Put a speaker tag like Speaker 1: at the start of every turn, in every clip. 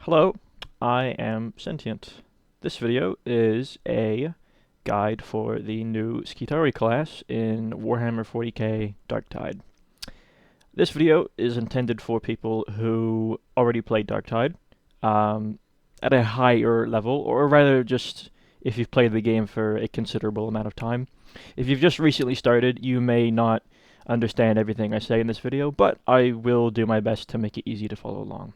Speaker 1: Hello, I am Sentient. This video is a guide for the new Skitarii class in Warhammer 40k Darktide. This video is intended for people who already played Darktide at a higher level, or rather just if you've played the game for a considerable amount of time. If you've just recently started, you may not understand everything I say in this video, but I will do my best to make it easy to follow along.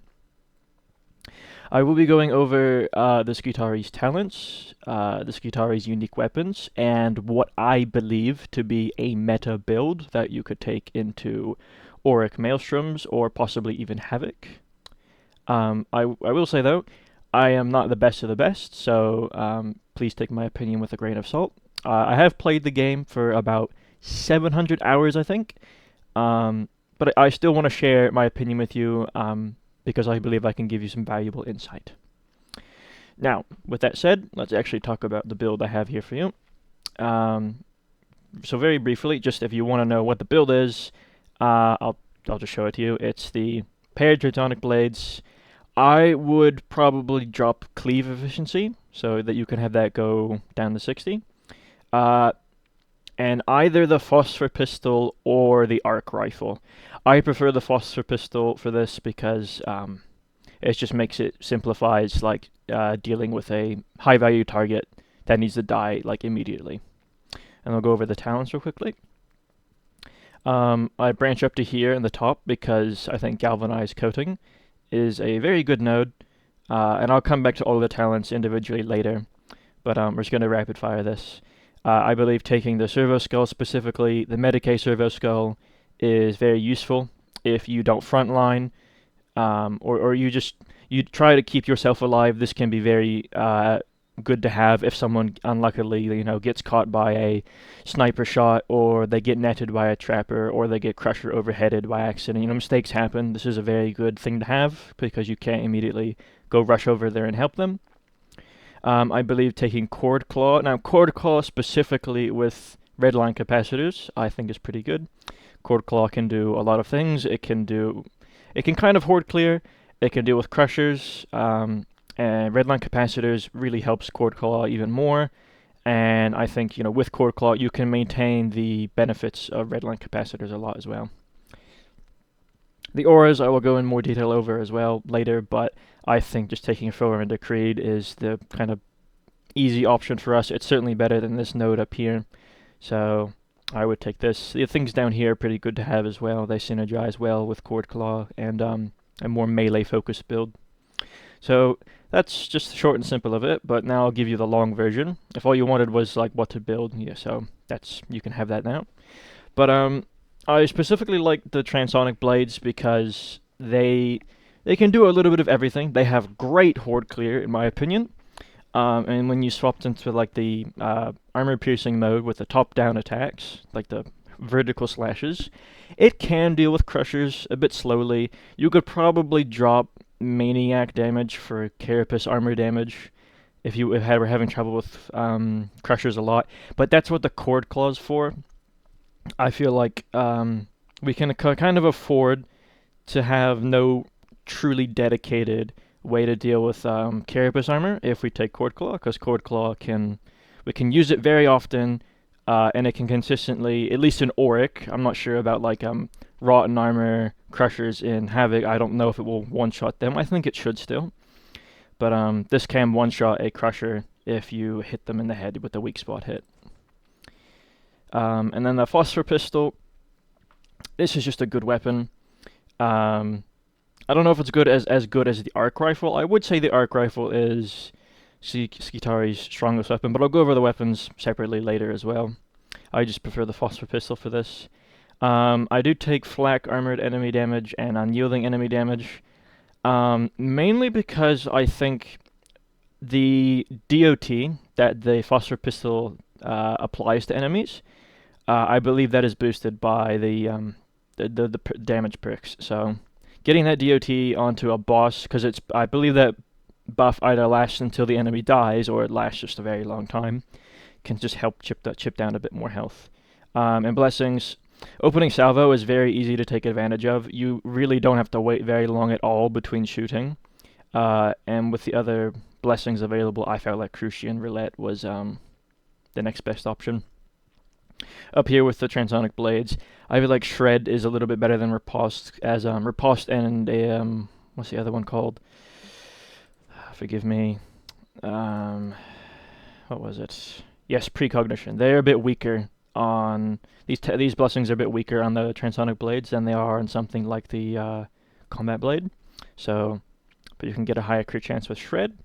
Speaker 1: I will be going over the Skitarii's talents, the Skitarii's unique weapons, and what I believe to be a meta build that you could take into Auric Maelstroms or possibly even Havoc. I will say though, I am not the best of the best, so please take my opinion with a grain of salt. I have played the game for about 700 hours, I think, but I still want to share my opinion with you. Because I believe I can give you some valuable insight. Now, with that said, let's actually talk about the build I have here for you. So very briefly, just if you want to know what the build is, I'll just show it to you. It's the paired Teutonic Blades. I would probably drop cleave efficiency so that you can have that go down to 60. And either the Phosphor Pistol or the Arc Rifle. I prefer the Phosphor Pistol for this because it just simplifies like dealing with a high value target that needs to die like immediately. And I'll go over the talents real quickly. I branch up to here in the top because I think Galvanized Coating is a very good node, and I'll come back to all the talents individually later, but we're just going to rapid fire this. I believe taking the Servo Skull specifically, the Medicae Servo Skull, is very useful if you don't frontline, or you try to keep yourself alive. This can be very good to have if someone unluckily gets caught by a sniper shot, or they get netted by a trapper, or they get crusher overheaded by accident. Mistakes happen. This is a very good thing to have because you can't immediately go rush over there and help them. I believe taking Cord Claw. Now, Cord Claw specifically with redline capacitors, I think is pretty good. Cord Claw can do a lot of things. It can kind of horde clear. It can deal with crushers. And redline capacitors really helps Cord Claw even more. And I think with Cord Claw you can maintain the benefits of redline capacitors a lot as well. The auras I will go in more detail over as well later, but I think just taking Thrower into Creed is the kind of easy option for us. It's certainly better than this node up here, so I would take this. The things down here are pretty good to have as well. They synergize well with Cord Claw and a more melee focused build. So that's just short and simple of it, but now I'll give you the long version. If all you wanted was like what to build, yeah, so you can have that now. But I specifically like the Transonic Blades because they can do a little bit of everything. They have great horde clear, in my opinion. And when you swapped into like the armor piercing mode with the top-down attacks, like the vertical slashes, it can deal with crushers a bit slowly. You could probably drop maniac damage for carapace armor damage if you were having trouble with crushers a lot. But that's what the Cord Claw's for. I feel like we can kind of afford to have no truly dedicated way to deal with Carapace armor if we take Cord Claw, because Cord Claw we can use it very often, and it can consistently, at least in Auric. I'm not sure about like Rotten Armor crushers in Havoc. I don't know if it will one-shot them. I think it should still, but this can one-shot a crusher if you hit them in the head with a weak spot hit. And then the Phosphor Pistol. This is just a good weapon. I don't know if it's as good as the Arc Rifle. I would say the Arc Rifle is Skitarii's strongest weapon, but I'll go over the weapons separately later as well. I just prefer the Phosphor Pistol for this. I do take flak armored enemy damage and unyielding enemy damage, mainly because I think the DOT that the Phosphor Pistol applies to enemies, I believe that is boosted by the damage perks. So getting that DOT onto a boss, because I believe that buff either lasts until the enemy dies or it lasts just a very long time, can just help chip down a bit more health. And blessings, opening salvo is very easy to take advantage of. You really don't have to wait very long at all between shooting. And with the other blessings available, I felt like Crucian Roulette was the next best option. Up here with the Transonic Blades, I feel like Shred is a little bit better than Riposte, as Riposte and what's the other one called? Forgive me. What was it? Yes, Precognition. They're a bit weaker on these blessings are a bit weaker on the Transonic Blades than they are on something like the Combat Blade. So, but you can get a higher crit chance with Shred.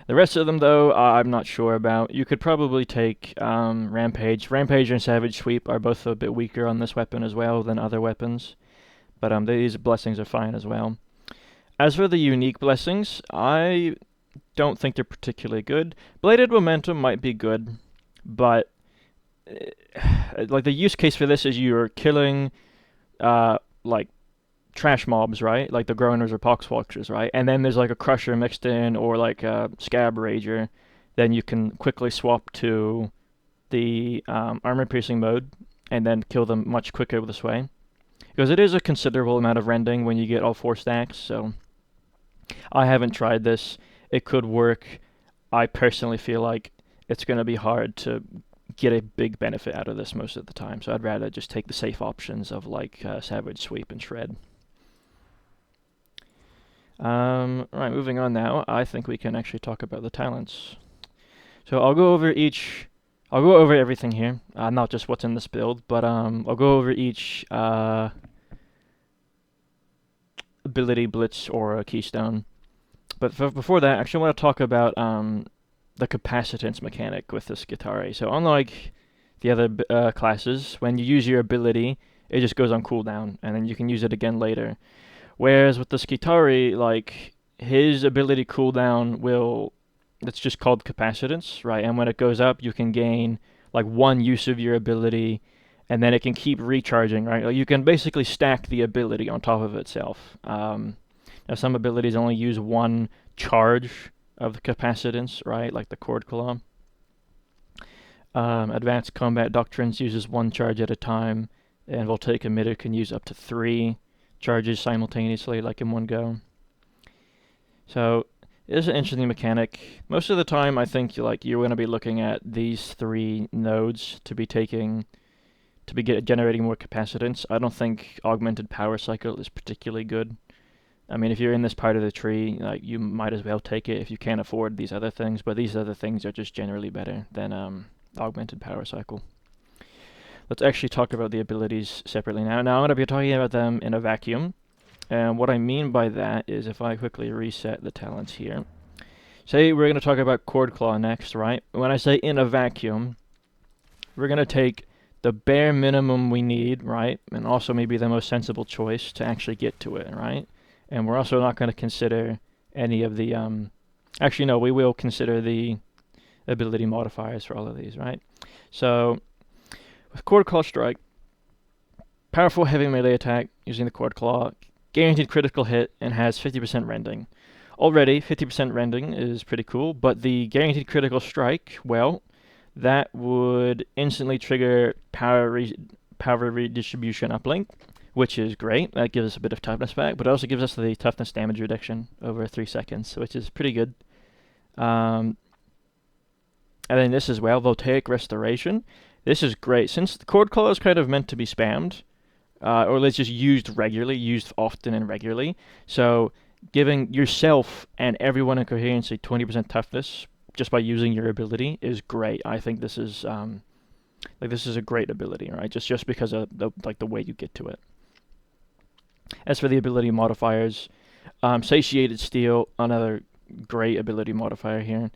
Speaker 1: The rest of them, though, I'm not sure about. You could probably take Rampage. Rampage and Savage Sweep are both a bit weaker on this weapon as well than other weapons. But these blessings are fine as well. As for the unique blessings, I don't think they're particularly good. Bladed Momentum might be good, but like the use case for this is you're killing like trash mobs, right? Like the Groaners or Poxwalkers, right? And then there's like a Crusher mixed in or like a Scab Rager. Then you can quickly swap to the armor piercing mode and then kill them much quicker this way. Because it is a considerable amount of rending when you get all 4 stacks, so I haven't tried this. It could work. I personally feel like it's going to be hard to get a big benefit out of this most of the time, so I'd rather just take the safe options of like Savage Sweep and Shred. Right, moving on now, I think we can actually talk about the talents. So I'll go over everything here, not just what's in this build, but I'll go over each ability, blitz, or a keystone. But before that, I actually want to talk about the capacitance mechanic with the Skitarii. So unlike the other classes, when you use your ability, it just goes on cooldown, and then you can use it again later. Whereas with the Skitarii, like, his ability cooldown it's just called capacitance, right? And when it goes up, you can gain, like, 1 use of your ability, and then it can keep recharging, right? Like, you can basically stack the ability on top of itself. Now, some abilities only use 1 charge of the capacitance, right? Like the Cord Claw. Advanced Combat Doctrines uses 1 charge at a time, and Voltaic Emitter can use up to 3 charges simultaneously, like in one go. So it is an interesting mechanic. Most of the time, I think you're going to be looking at these 3 nodes to be generating more capacitance. I don't think Augmented Power Cycle is particularly good. I mean, if you're in this part of the tree, like, you might as well take it if you can't afford these other things. But these other things are just generally better than Augmented Power Cycle. Let's actually talk about the abilities separately now. Now I'm going to be talking about them in a vacuum. And what I mean by that is if I quickly reset the talents here. Say we're going to talk about Cord Claw next, right? When I say in a vacuum, we're going to take the bare minimum we need, right? And also maybe the most sensible choice to actually get to it, right? And we're also not going to consider any of the... actually, no, we will consider the ability modifiers for all of these, right? So with Cord Claw Strike, powerful heavy melee attack using the Cord Claw, guaranteed critical hit, and has 50% rending. Already, 50% rending is pretty cool, but the guaranteed critical strike, well, that would instantly trigger power redistribution uplink, which is great. That gives us a bit of toughness back, but it also gives us the toughness damage reduction over 3 seconds, which is pretty good. And then this as well, Voltaic Restoration. This is great. Since the Cord Claw is kind of meant to be spammed, or it's just used regularly, used often and regularly, so giving yourself and everyone in Coherency 20% toughness just by using your ability is great. I think this is this is a great ability, right? Just because of the way you get to it. As for the ability modifiers, Satiated Steel, another great ability modifier here.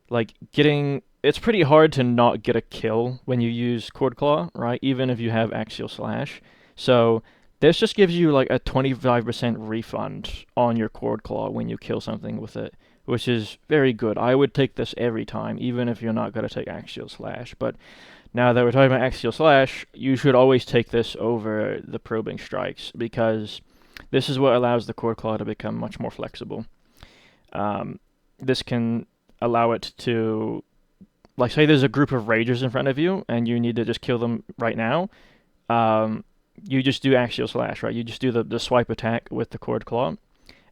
Speaker 1: It's pretty hard to not get a kill when you use Cord Claw, right? Even if you have Axial Slash. So this just gives you like a 25% refund on your Cord Claw when you kill something with it, which is very good. I would take this every time, even if you're not going to take Axial Slash. But now that we're talking about Axial Slash, you should always take this over the Probing Strikes, because this is what allows the Cord Claw to become much more flexible. This can allow it to, like, say there's a group of Ragers in front of you, and you need to just kill them right now. You just do Axial Slash, right? You just do the swipe attack with the Cord Claw,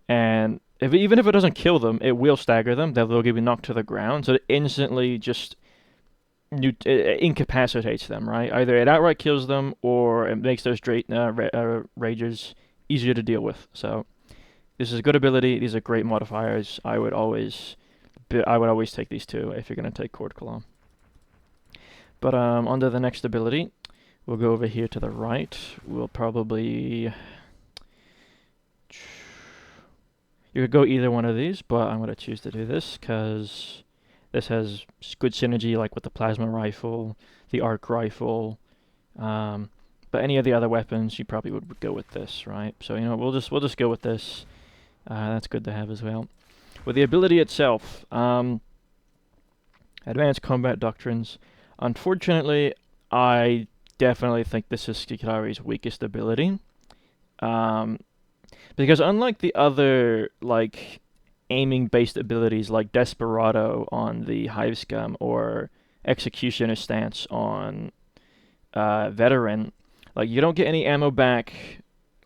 Speaker 1: and even if it doesn't kill them, it will stagger them. They'll be knocked to the ground, so it instantly just incapacitates them, right? Either it outright kills them, or it makes those rages easier to deal with. So this is a good ability. These are great modifiers. I would always take these two if you're gonna take Cord Claw. But on to the next ability. We'll go over here to the right. We'll probably... You could go either one of these, but I'm going to choose to do this because this has good synergy, like with the plasma rifle, the arc rifle. But any of the other weapons, you probably would go with this, right? So we'll just go with this. That's good to have as well. With the ability itself, Advanced Combat Doctrines. Unfortunately, I definitely think this is Skitarii's weakest ability. Because unlike the other, like, aiming-based abilities like Desperado on the Hive Scum or Executioner Stance on Veteran, like, you don't get any ammo back,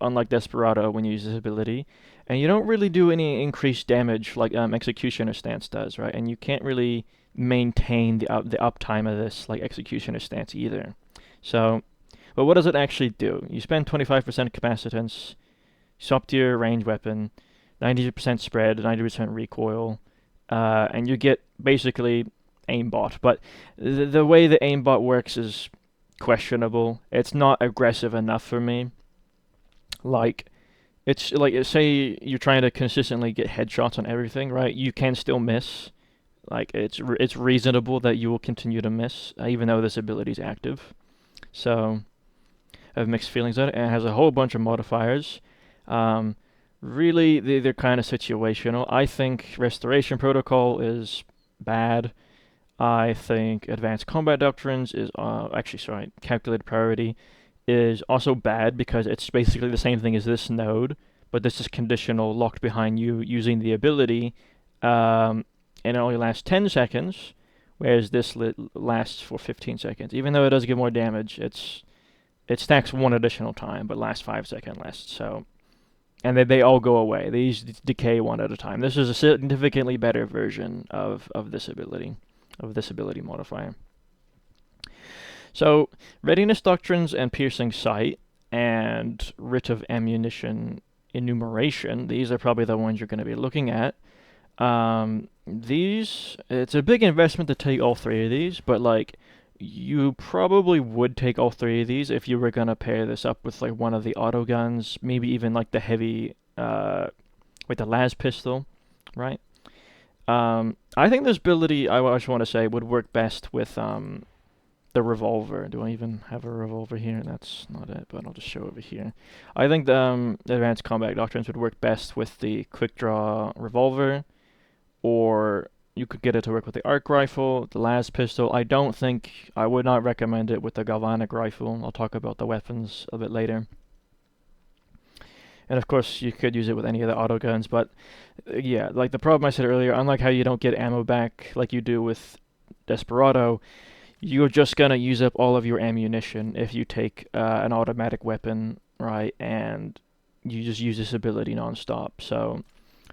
Speaker 1: unlike Desperado, when you use this ability, and you don't really do any increased damage like Executioner Stance does, right? And you can't really maintain the uptime of this like Executioner Stance either. So, but what does it actually do? You spend 25% capacitance, swap to your range weapon, 90% spread, 90% recoil, and you get basically aimbot. But the way the aimbot works is questionable. It's not aggressive enough for me. Like, it's like, say you're trying to consistently get headshots on everything, right? You can still miss. Like, it's reasonable that you will continue to miss, even though this ability is active. So, I have mixed feelings on it, and it has a whole bunch of modifiers. Really, they're kind of situational. I think Restoration Protocol is bad. I think Advanced Combat Doctrines is, Calculated Priority is also bad because it's basically the same thing as this node, but this is conditional, locked behind you using the ability, and it only lasts 10 seconds, whereas this lasts for 15 seconds. Even though it does give more damage, it stacks one additional time, but lasts 5 seconds less, so... And they all go away. These decay one at a time. This is a significantly better version of this ability modifier. So, Readiness Doctrines and Piercing Sight and Writ of Ammunition Enumeration, these are probably the ones you're going to be looking at. It's a big investment to take all three of these, but like, you probably would take all three of these if you were going to pair this up with like one of the auto guns, maybe even like the heavy, with the las pistol, right? I think this ability, I just want to say, would work best with the revolver. Do I even have a revolver here? That's not it, but I'll just show over here. I think the Advanced Combat Doctrines would work best with the quick draw revolver, or you could get it to work with the arc rifle, the las pistol. I would not recommend it with the galvanic rifle. I'll talk about the weapons a bit later. And of course, you could use it with any of the auto guns, but yeah, like the problem I said earlier, unlike how you don't get ammo back like you do with Desperado, you're just gonna use up all of your ammunition if you take an automatic weapon, right, and you just use this ability non-stop. So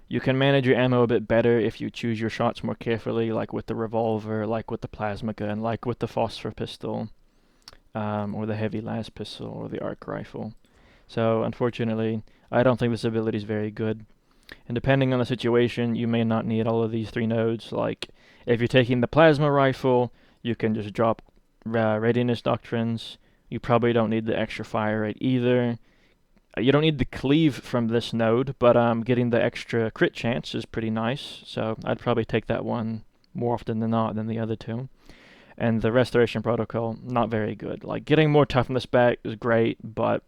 Speaker 1: you can manage your ammo a bit better if you choose your shots more carefully, like with the revolver, like with the plasma gun, like with the phosphor pistol, or the heavy las pistol, or the arc rifle. So unfortunately, I don't think this ability is very good. And depending on the situation, you may not need all of these three nodes. Like, if you're taking the plasma rifle, you can just drop Readiness Doctrines. You probably don't need the extra fire rate either. You don't need the cleave from this node, but getting the extra crit chance is pretty nice, so I'd probably take that one more often than not than the other two. And the Restoration Protocol, not very good. Like, getting more toughness back is great, but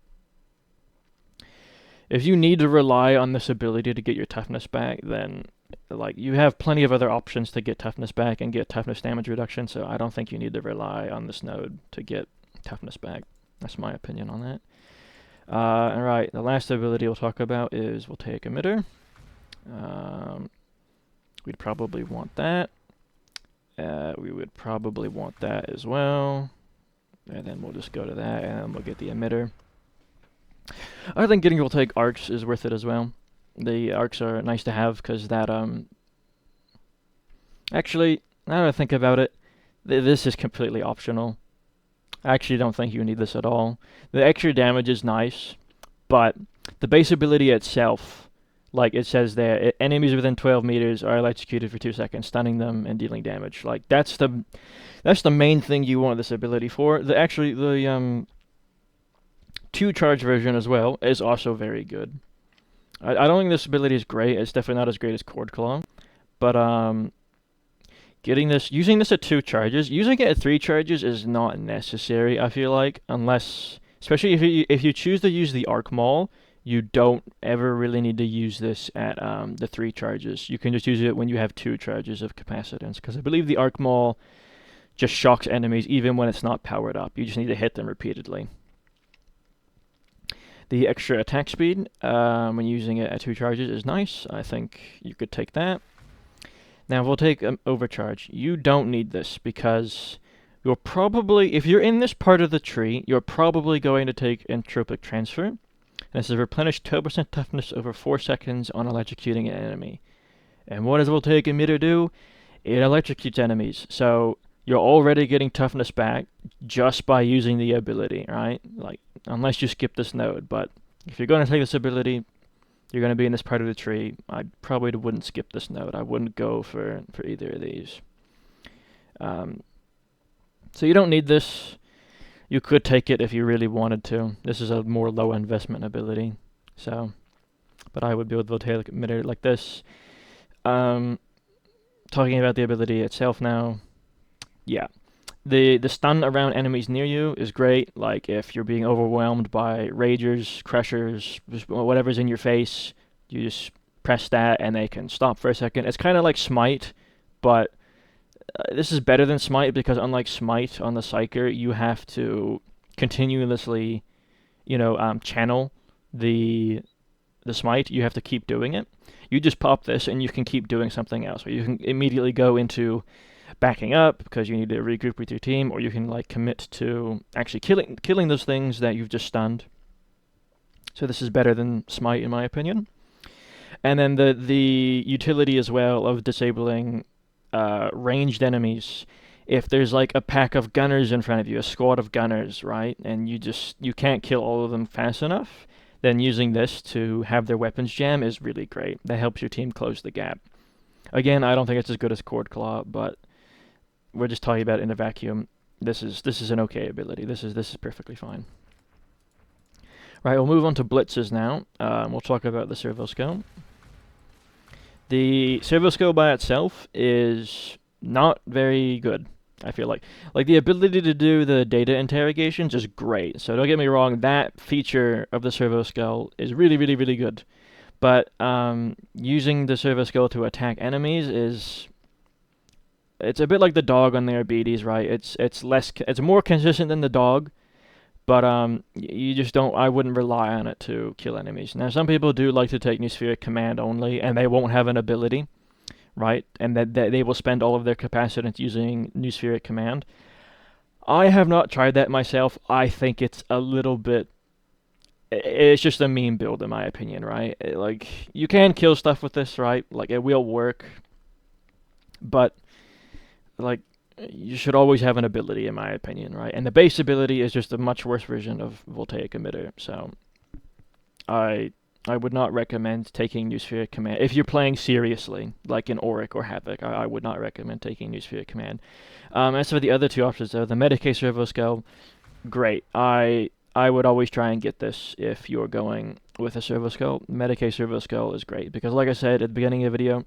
Speaker 1: if you need to rely on this ability to get your toughness back, then like, you have plenty of other options to get toughness back and get toughness damage reduction, so I don't think you need to rely on this node to get toughness back. That's my opinion on that. Alright, the last ability we'll talk about is we'll take Emitter. We'd probably want that. We would probably want that as well. And then we'll just go to that and we'll get the Emitter. I think getting will take arcs is worth it as well. The arcs are nice to have because that actually, now that I think about it, this is completely optional. I actually don't think you need this at all. The extra damage is nice, but the base ability itself, like it says there, enemies within 12 meters are electrocuted for 2 seconds, stunning them and dealing damage. Like that's the main thing you want this ability for. The 2-charge version as well is also very good. I don't think this ability is great. It's definitely not as great as Cord Claw, but using this at 2 charges, using it at 3 charges is not necessary. I feel like, unless, especially if you choose to use the Arc Maul, you don't ever really need to use this at the 3 charges. You can just use it when you have 2 charges of Capacitance, because I believe the Arc Maul just shocks enemies even when it's not powered up. You just need to hit them repeatedly. The extra attack speed when using it at 2 charges is nice. I think you could take that. Now we'll take Overcharge. You don't need this because you're probably, if you're in this part of the tree, you're probably going to take Entropic Transfer. And this is replenish 12% toughness over 4 seconds on electrocuting an enemy. And what does Voltaic Emitter do? It electrocutes enemies. So you're already getting toughness back just by using the ability, right? Like, unless you skip this node. But if you're going to take this ability, you're going to be in this part of the tree, I probably wouldn't skip this node. I wouldn't go for either of these. So you don't need this. You could take it if you really wanted to. This is a more low investment ability. So, but I would be with Voltaic Emitter like this. Talking about the ability itself now. Yeah. The stun around enemies near you is great. Like if you're being overwhelmed by ragers, crushers, whatever's in your face, you just press that and they can stop for a second. It's kind of like Smite, but this is better than Smite because unlike Smite on the Psyker, you have to continuously, channel the Smite. You have to keep doing it. You just pop this and you can keep doing something else. Or you can immediately go into backing up because you need to regroup with your team, or you can like commit to actually killing those things that you've just stunned. So this is better than Smite in my opinion. And then the utility as well of disabling ranged enemies. If there's like a pack of gunners in front of you, a squad of gunners, right, and you can't kill all of them fast enough, then using this to have their weapons jam is really great. That helps your team close the gap. Again, I don't think it's as good as Cord Claw, but we're just talking about it in a vacuum. This is an okay ability. This is perfectly fine. Right, we'll move on to Blitzes now. We'll talk about the Servo Skill. The Servo Skill by itself is not very good, I feel like. Like, the ability to do the data interrogations is great. So don't get me wrong, that feature of the Servo Skill is really, really, really good. But using the Servo Skill to attack enemies it's a bit like the dog on the Abilites, right? It's more consistent than the dog, but you just don't. I wouldn't rely on it to kill enemies. Now, some people do like to take Newspheric Command only, and they won't have an ability, right? And that they will spend all of their capacitance using Newspheric Command. I have not tried that myself. I think it's a little bit. It's just a meme build, in my opinion, right? Like, you can kill stuff with this, right? Like, it will work, but like, you should always have an ability, in my opinion, right? And the base ability is just a much worse version of Voltaic Emitter, so I would not recommend taking Newspheric Command. If you're playing seriously, like in Auric or Havoc, I would not recommend taking Newspheric Command. As for the other 2 options, though, the Medicae Servo Skill, great. I would always try and get this if you're going with a Servo Skill. Medicae Servo Skill is great, because like I said at the beginning of the video,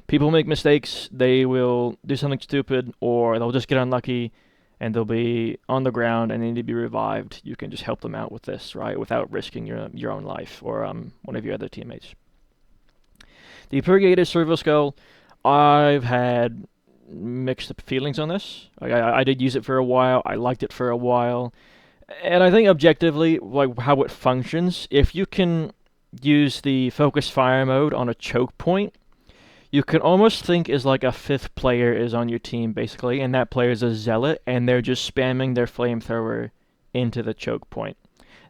Speaker 1: people make mistakes. They will do something stupid, or they'll just get unlucky, and they'll be on the ground and they need to be revived. You can just help them out with this, right, without risking your own life or one of your other teammates. The Purgated Servo Skill, I've had mixed feelings on this. I did use it for a while. I liked it for a while. And I think objectively, like how it functions, if you can use the Focus Fire mode on a choke point, you can almost think as like a 5th player is on your team, basically, and that player is a zealot, and they're just spamming their flamethrower into the choke point.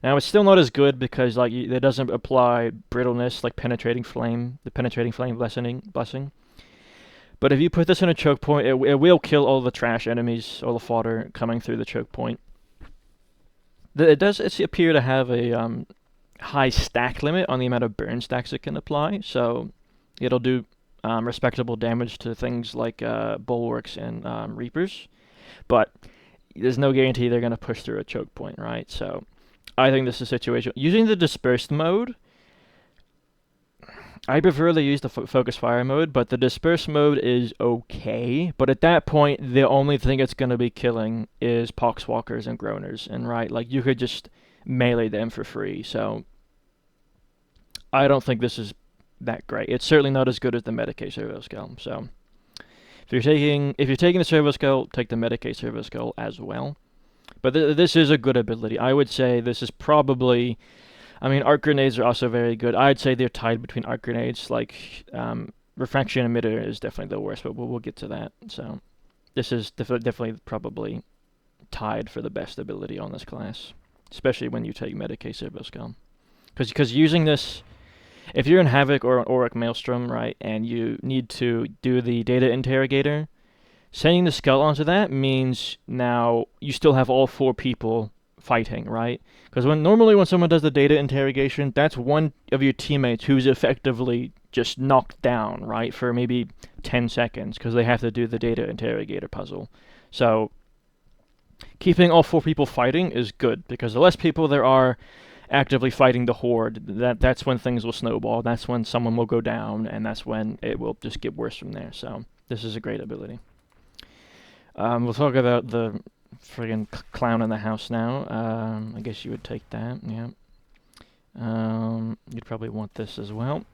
Speaker 1: Now it's still not as good because like it doesn't apply brittleness like penetrating flame, the penetrating flame blessing. But if you put this in a choke point, it will kill all the trash enemies, all the fodder coming through the choke point. It does appear to have a high stack limit on the amount of burn stacks it can apply, so it'll do respectable damage to things like bulwarks and reapers. But there's no guarantee they're going to push through a choke point, right? So I think this is a situation. Using the dispersed mode, I prefer to use the focus fire mode, but the dispersed mode is okay. But at that point, the only thing it's going to be killing is poxwalkers and groaners, and right, like you could just melee them for free. So I don't think this is that great. It's certainly not as good as the Medicae Servo Skull. So if you're taking the Servo Skull, take the Medicae Servo Skull as well. But this is a good ability. I would say this is probably. I mean, arc grenades are also very good. I'd say they're tied between arc grenades. Like, refraction emitter is definitely the worst, but we'll get to that. So, this is definitely probably tied for the best ability on this class, especially when you take Medicae Servo Skull. Because using this, if you're in Havoc or an Auric Maelstrom, right, and you need to do the data interrogator, sending the skull onto that means now you still have all 4 people fighting, right? Because normally when someone does the data interrogation, that's one of your teammates who's effectively just knocked down, right, for maybe 10 seconds, because they have to do the data interrogator puzzle. So keeping all 4 people fighting is good, because the less people there are actively fighting the horde, that's when things will snowball, that's when someone will go down, and that's when it will just get worse from there. So this is a great ability. We'll talk about the friggin' clown in the house now. I guess you would take that, yeah. You'd probably want this as well.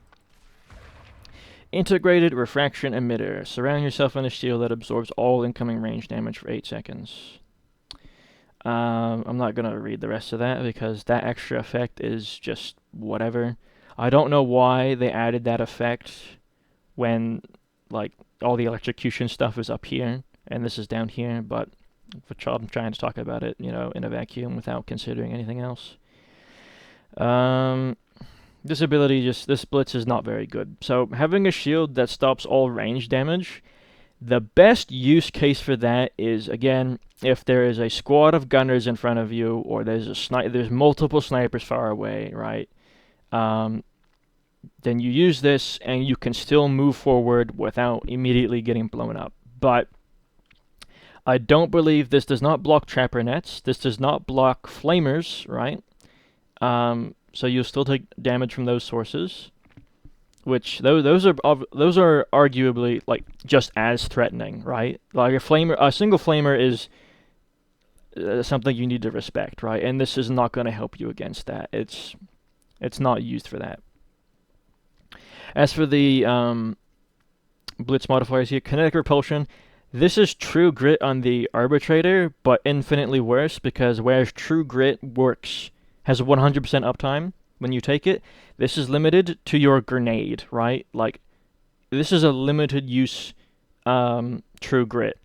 Speaker 1: Integrated refraction emitter. Surround yourself in a shield that absorbs all incoming range damage for 8 seconds. I'm not going to read the rest of that because that extra effect is just whatever. I don't know why they added that effect when, like, all the electrocution stuff is up here and this is down here, but I'm trying to talk about it, in a vacuum without considering anything else. This ability, this Blitz is not very good. So having a shield that stops all range damage, the best use case for that is, again, if there is a squad of gunners in front of you, or there's multiple snipers far away, right? Then you use this and you can still move forward without immediately getting blown up. But I don't believe this does not block trapper nets. This does not block flamers, right? So you'll still take damage from those sources, which those are arguably like just as threatening, right? Like a single flamer is something you need to respect, right? And this is not going to help you against that. It's not used for that. As for the Blitz modifiers here, kinetic repulsion. This is True Grit on the Arbitrator, but infinitely worse, because whereas True Grit has 100% uptime when you take it, this is limited to your grenade, right? Like, this is a limited use True Grit.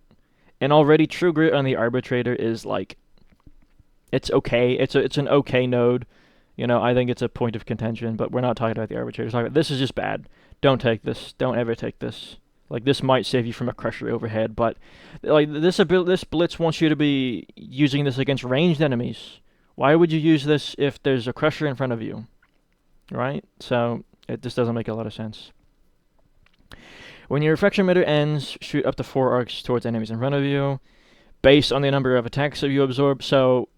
Speaker 1: And already True Grit on the Arbitrator is like, it's okay. It's an okay node. I think it's a point of contention, but we're not talking about the Arbitrator. This is just bad. Don't take this. Don't ever take this. Like, this might save you from a crusher overhead, but like this Blitz wants you to be using this against ranged enemies. Why would you use this if there's a crusher in front of you? Right? So it just doesn't make a lot of sense. When your refraction emitter ends, shoot up to 4 arcs towards enemies in front of you, based on the number of attacks that you absorb. So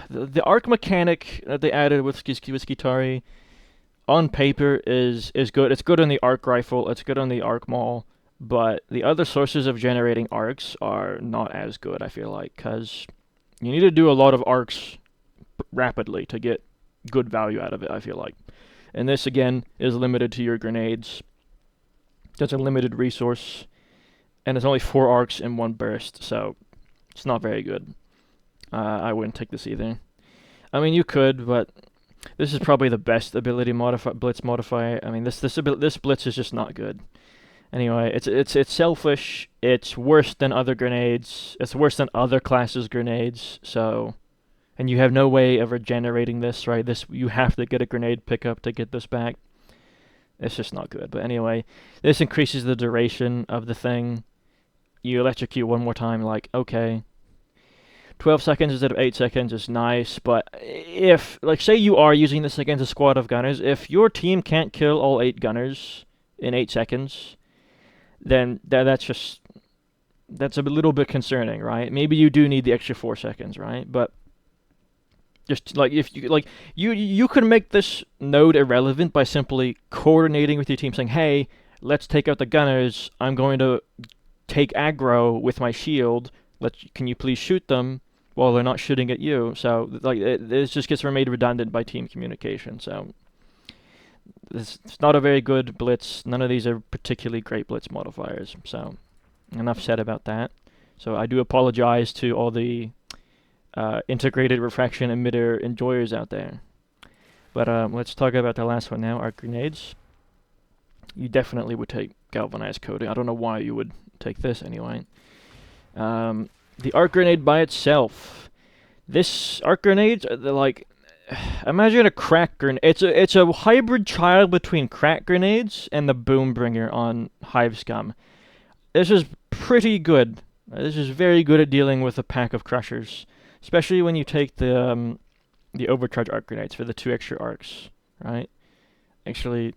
Speaker 1: the arc mechanic that they added with Skitarii, on paper is good. It's good on the arc rifle, it's good on the arc maul, but the other sources of generating arcs are not as good, I feel like, because you need to do a lot of arcs rapidly to get good value out of it, I feel like. And this, again, is limited to your grenades. That's a limited resource, and it's only 4 arcs in 1 burst, so it's not very good. I wouldn't take this either. I mean, you could, but this is probably the best ability Blitz modifier. I mean, this Blitz is just not good. Anyway, it's selfish. It's worse than other grenades. It's worse than other classes' grenades. So, and you have no way of regenerating this, right? You have to get a grenade pickup to get this back. It's just not good. But anyway, this increases the duration of the thing. You electrocute one more time, like, okay, 12 seconds instead of 8 seconds is nice, but if, like, say you are using this against a squad of gunners, if your team can't kill all 8 gunners in 8 seconds, then that's a little bit concerning, right? Maybe you do need the extra 4 seconds, right? But just like if you could make this node irrelevant by simply coordinating with your team, saying, "Hey, let's take out the gunners. I'm going to take aggro with my shield. Can you please shoot them while they're not shooting at you?" So like it just gets made redundant by team communication. So it's not a very good blitz. None of these are particularly great blitz modifiers. So enough said about that. So I do apologize to all the integrated refraction emitter enjoyers out there. But let's talk about the last one now, arc grenades. You definitely would take galvanized coating. I don't know why you would take this anyway. The arc grenade by itself. This arc grenades, they're like, imagine a crack grenade. It's a hybrid child between crack grenades and the boom bringer on Hive Scum. This is pretty good. This is very good at dealing with a pack of crushers, especially when you take the overcharge arc grenades for the 2 extra arcs, right? Actually,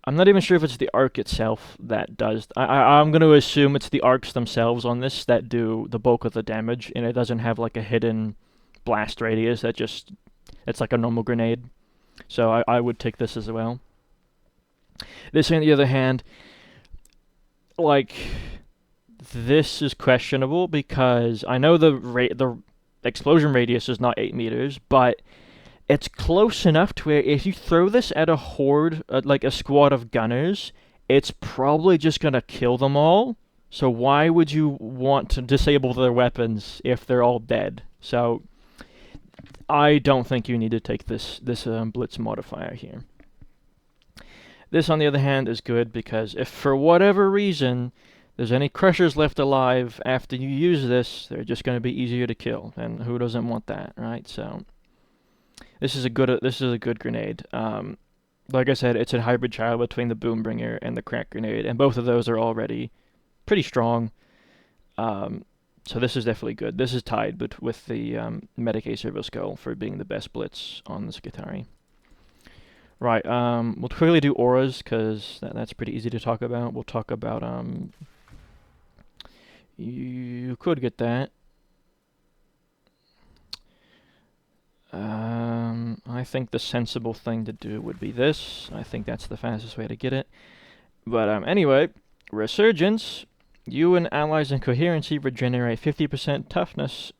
Speaker 1: I'm not even sure if it's the arc itself that does. I'm going to assume it's the arcs themselves on this that do the bulk of the damage, and it doesn't have like a hidden blast radius it's like a normal grenade. So I would take this as well. This, on the other hand, like, this is questionable because I know the explosion radius is not 8 meters, but it's close enough to where if you throw this at a horde, like a squad of gunners, it's probably just going to kill them all. So why would you want to disable their weapons if they're all dead? So I don't think you need to take this blitz modifier here. This, on the other hand, is good because if for whatever reason there's any crushers left alive after you use this, they're just going to be easier to kill, and who doesn't want that, right? So this is a good grenade. Like I said, it's a hybrid child between the boom bringer and the crack grenade, and both of those are already pretty strong. So this is definitely good. This is tied with the Medicae Servo Skull for being the best blitz on the Skitarii. Right, we'll quickly do auras, because that's pretty easy to talk about. We'll talk about, you could get that. I think the sensible thing to do would be this. I think that's the fastest way to get it. But anyway, Resurgence. You and allies in Coherency regenerate 50% toughness,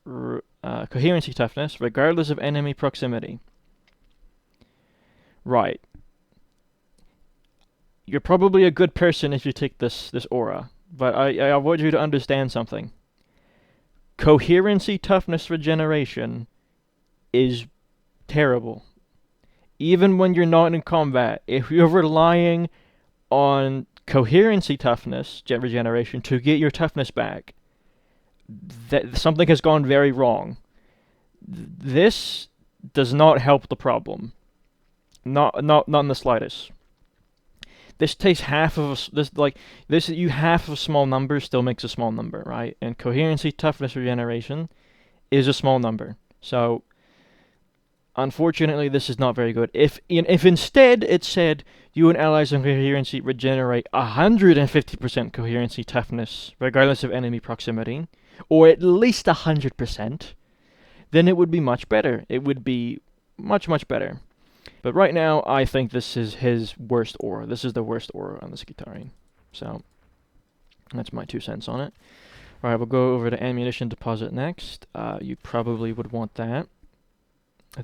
Speaker 1: Coherency toughness, regardless of enemy proximity. Right. You're probably a good person if you take this aura, but I want you to understand something. Coherency toughness regeneration is terrible. Even when you're not in combat, if you're relying on coherency toughness regeneration to get your toughness back, that something has gone very wrong. This does not help the problem. Not in the slightest. This takes half of half of a small number still makes a small number, right? And coherency toughness regeneration is a small number. So unfortunately, this is not very good. If instead it said you and allies in coherency regenerate 150% coherency toughness, regardless of enemy proximity, or at least 100%, then it would be much better. It would be much, much better. But right now, I think this is his worst aura. This is the worst aura on the Skitarii. So that's my 2 cents on it. All right, we'll go over to ammunition deposit next. You probably would want that.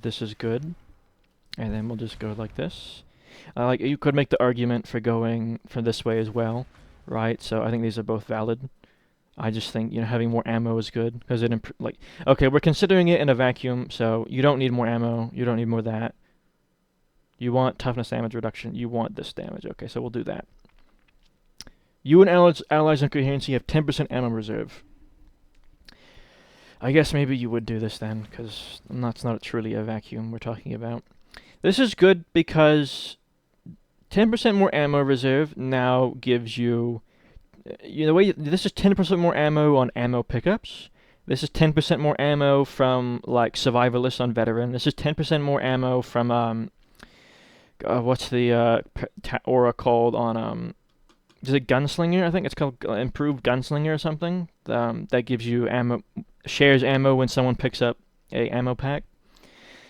Speaker 1: This is good. And then we'll just go like this. You could make the argument for going from this way as well, right? So I think these are both valid. I just think, having more ammo is good because okay, we're considering it in a vacuum, so you don't need more ammo. You don't need more of that. You want toughness damage reduction. You want this damage. Okay, so we'll do that. You and allies in coherency have 10% ammo reserve. I guess maybe you would do this then, because that's not truly a vacuum we're talking about. This is good because 10% more ammo reserve now gives you, this is 10% more ammo on ammo pickups. This is 10% more ammo from like survivalists on veteran. This is 10% more ammo from what's the aura called on is it gunslinger? I think it's called improved gunslinger or something. That gives you ammo, shares ammo when someone picks up a ammo pack.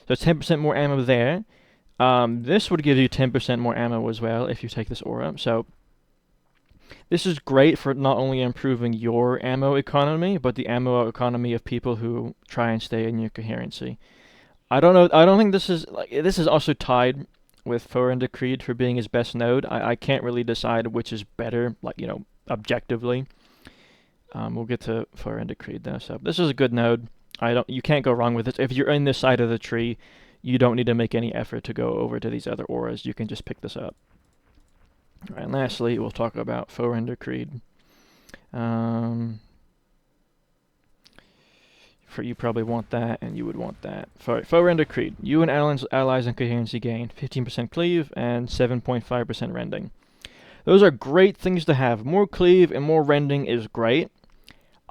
Speaker 1: So it's 10% more ammo there. This would give you 10% more ammo as well if you take this aura. So this is great for not only improving your ammo economy, but the ammo economy of people who try and stay in your coherency. I don't know. I don't think this is also tied with Forerunner Creed for being his best node. I can't really decide which is better, objectively. We'll get to Forerunner Creed though. So this is a good node. You can't go wrong with it. If you're in this side of the tree, you don't need to make any effort to go over to these other auras. You can just pick this up. All right, and lastly, we'll talk about Forerunner Creed. For you probably want that, and you would want that. Forerunner Creed. You and allies and coherency gain 15% cleave and 7.5% rending. Those are great things to have. More cleave and more rending is great.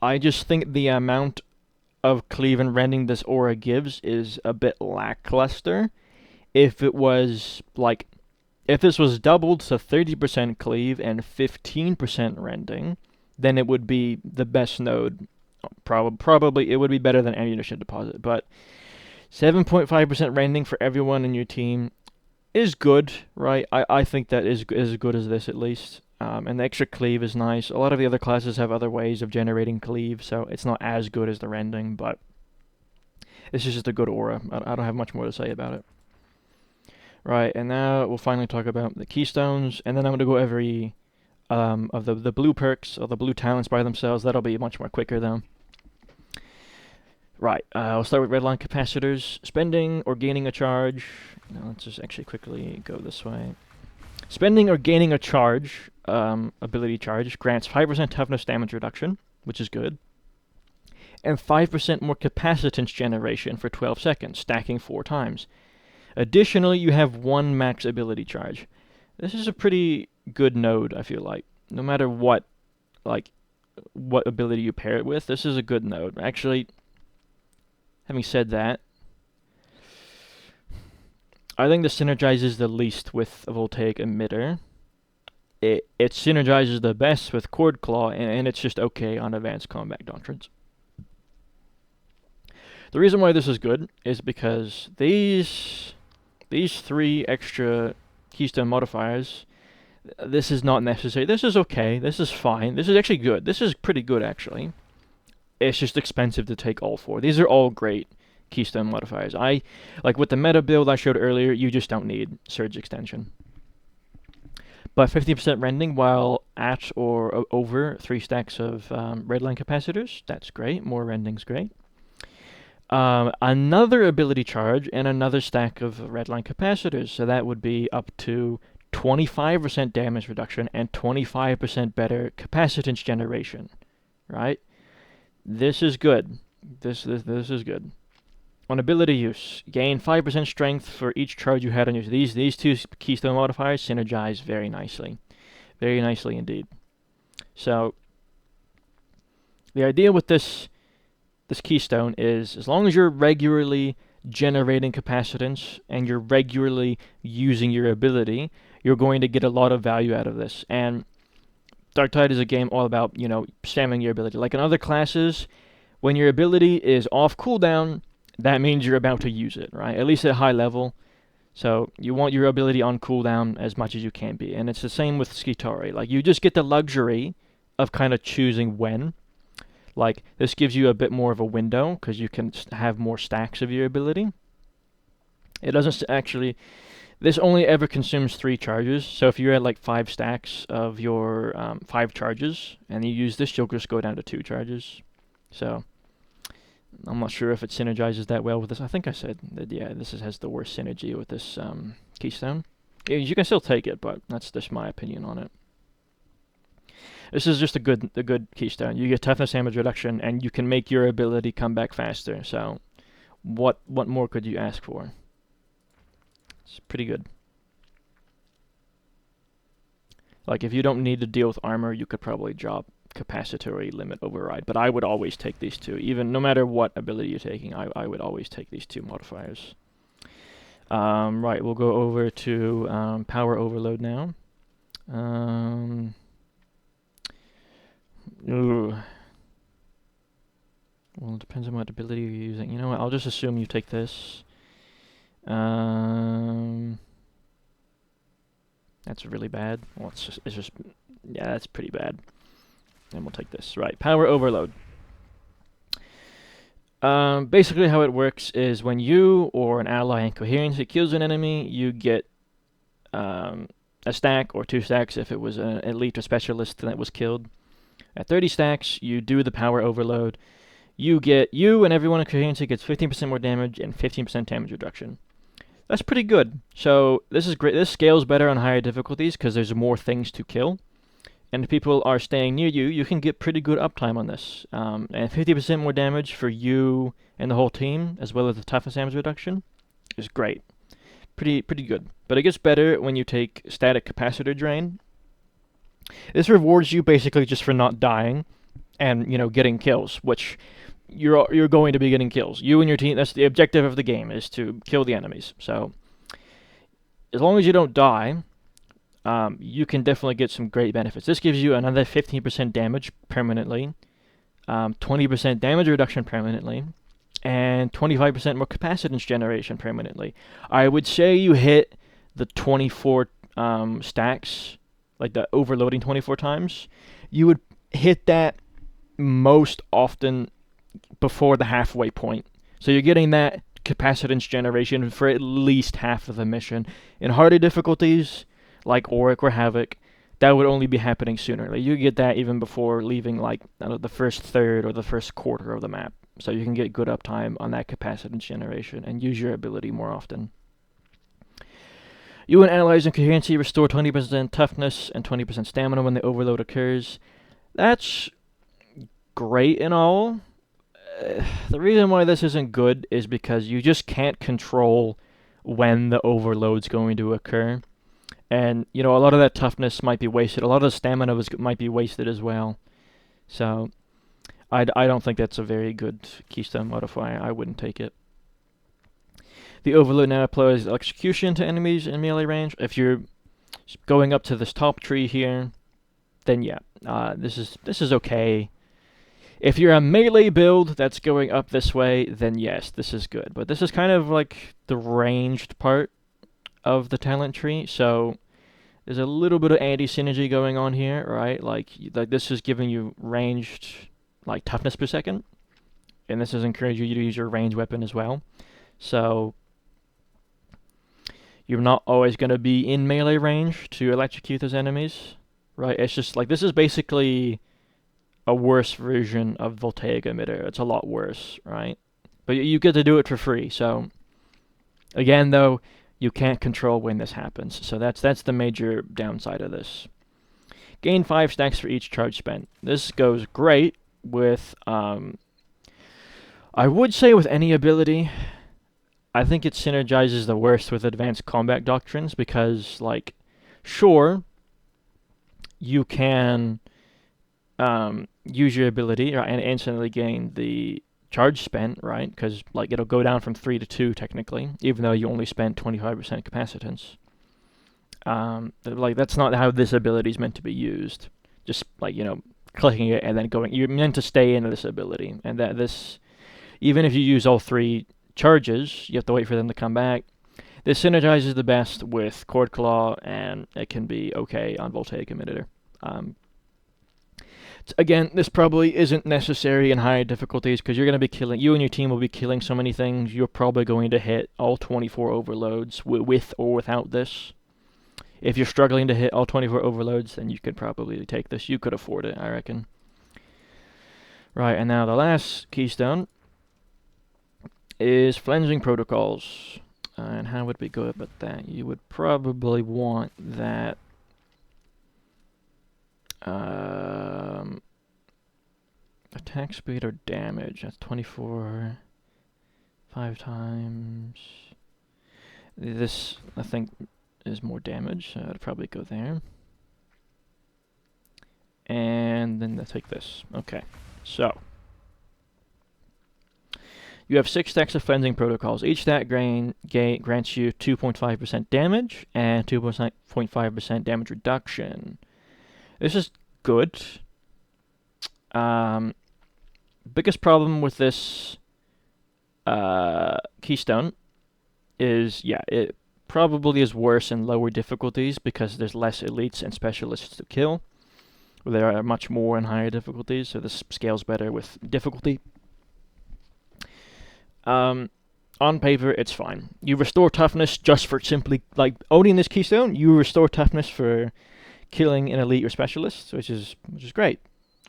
Speaker 1: I just think the amount of cleave and rending this aura gives is a bit lackluster. If this was doubled to 30% cleave and 15% rending, then it would be the best node. Probably it would be better than ammunition deposit, but 7.5% rending for everyone in your team is good, right? I think that is as good as this at least. And the extra cleave is nice. A lot of the other classes have other ways of generating cleave, so it's not as good as the rending, but this is just a good aura. I don't have much more to say about it. Right, and now we'll finally talk about the Keystones, and then I'm going to go every of the blue perks or the blue talents by themselves. That'll be much more quicker though. Right, I'll start with redline capacitors. Spending or gaining a charge. Now let's just actually quickly go this way. Spending or gaining a charge, ability charge, grants 5% toughness damage reduction, which is good, and 5% more capacitance generation for 12 seconds, stacking 4 times. Additionally, you have 1 max ability charge. This is a pretty good node, I feel like. No matter what ability you pair it with, this is a good node. Actually, having said that, I think this synergizes the least with a voltaic emitter. It synergizes the best with Cord Claw, and it's just okay on advanced combat doctrines. The reason why this is good is because these 3 extra keystone modifiers, this is not necessary. This is okay. This is fine. This is actually good. This is pretty good, actually. It's just expensive to take all 4. These are all great keystone modifiers. Like with the meta build I showed earlier, you just don't need surge extension. But 50% rending while at or over 3 stacks of redline capacitors, that's great. More rending's great. Another ability charge and another stack of redline capacitors, so that would be up to 25% damage reduction and 25% better capacitance generation, right? This is good. This is good. On ability use, gain 5% strength for each charge you had on your... These 2 keystone modifiers synergize very nicely. Very nicely indeed. So, the idea with this keystone is, as long as you're regularly generating capacitance and you're regularly using your ability, you're going to get a lot of value out of this. And Darktide is a game all about, spamming your ability. Like in other classes, when your ability is off cooldown, that means you're about to use it, right? At least at high level. So you want your ability on cooldown as much as you can be. And it's the same with Skitarii. Like, you just get the luxury of kind of choosing when. Like, this gives you a bit more of a window, because you can have more stacks of your ability. It doesn't actually... This only ever consumes 3 charges, so if you're at like 5 stacks of your 5 charges, and you use this, you'll just go down to 2 charges. So, I'm not sure if it synergizes that well with this. I think I said that, yeah, this has the worst synergy with this keystone. You can still take it, but that's just my opinion on it. This is just a good keystone. You get toughness damage reduction, and you can make your ability come back faster. So, what more could you ask for? It's pretty good. Like, if you don't need to deal with armor, you could probably drop Capacitary Limit Override. But I would always take these two. Even no matter what ability you're taking, I would always take these two modifiers. Right, we'll go over to Power Overload now. Well, it depends on what ability you're using. You know what, I'll just assume you take this. That's really bad. Well, it's just, yeah, that's pretty bad. And we'll take this. Right, Power Overload. Basically how it works is when you or an ally in Coherency kills an enemy, you get a stack or 2 stacks if it was an elite or specialist that was killed. At 30 stacks, you do the Power Overload. You and everyone in Coherency gets 15% more damage and 15% damage reduction. That's pretty good. So this is great. This scales better on higher difficulties because there's more things to kill. And if people are staying near you, you can get pretty good uptime on this. And 50% more damage for you and the whole team, as well as the toughness damage reduction, is great. Pretty good. But it gets better when you take Static Capacitor Drain. This rewards you basically just for not dying and, you know, getting kills, which you're going to be getting kills. You and your team, that's the objective of the game, is to kill the enemies. So as long as you don't die, you can definitely get some great benefits. This gives you another 15% damage permanently, 20% damage reduction permanently, and 25% more capacitance generation permanently. I would say you hit the 24 stacks, like the overloading 24 times. You would hit that most often before the halfway point. So you're getting that capacitance generation for at least half of the mission. In harder difficulties, like Auric or Havoc, that would only be happening sooner. Like, you get that even before leaving, like, the first third or the first quarter of the map. So you can get good uptime on that capacitance generation and use your ability more often. You and allies in Coherency restore 20% toughness and 20% stamina when the overload occurs. That's great and all. The reason why this isn't good is because you just can't control when the overload's going to occur. And, you know, a lot of that toughness might be wasted. A lot of the stamina might be wasted as well. So, I don't think that's a very good keystone modifier. I wouldn't take it. The overload now applies execution to enemies in melee range. If you're going up to this top tree here, then yeah, this is okay. If you're a melee build that's going up this way, then yes, this is good. But this is kind of like the ranged part of the talent tree, so there's a little bit of anti-synergy going on here, right? Like this is giving you ranged, like, toughness per second, and this is encouraging you to use your ranged weapon as well. So you're not always going to be in melee range to electrocute those enemies, right? It's just like, this is basically a worse version of Voltaic Emitter. It's a lot worse, right? But you get to do it for free. So again, though, you can't control when this happens. So that's the major downside of this. Gain 5 stacks for each charge spent. This goes great with, I would say with any ability. I think it synergizes the worst with advanced combat doctrines because, like, sure, you can use your ability, right, and instantly gain the charge spent, right? Because, like, it'll go down from 3 to 2 technically, even though you only spent 25% capacitance. Like, that's not how this ability is meant to be used. Just, like, you know, clicking it and then going. You're meant to stay in this ability, and that this, even if you use all 3 charges, you have to wait for them to come back. This synergizes the best with Cord Claw, and it can be okay on Voltaic Emitter. Again, this probably isn't necessary in higher difficulties because you're going to be killing, you and your team will be killing so many things, you're probably going to hit all 24 overloads with or without this. If you're struggling to hit all 24 overloads, then you could probably take this. You could afford it, I reckon. Right, and now the last keystone is Flensing Protocols. And how would we go about that? You would probably want that attack speed or damage? That's 24. 5 times. This, I think, is more damage, so I'd probably go there. And then I'll take this. Okay, so you have 6 stacks of Cleansing Protocols. Each stack grants you 2.5% damage and 2.5% damage reduction. This is good. Biggest problem with this Keystone is, yeah, it probably is worse in lower difficulties because there's less elites and specialists to kill. There are much more in higher difficulties, so this scales better with difficulty. On paper, it's fine. You restore toughness just for simply, like, owning this Keystone, you restore toughness for killing an elite or specialist, which is great.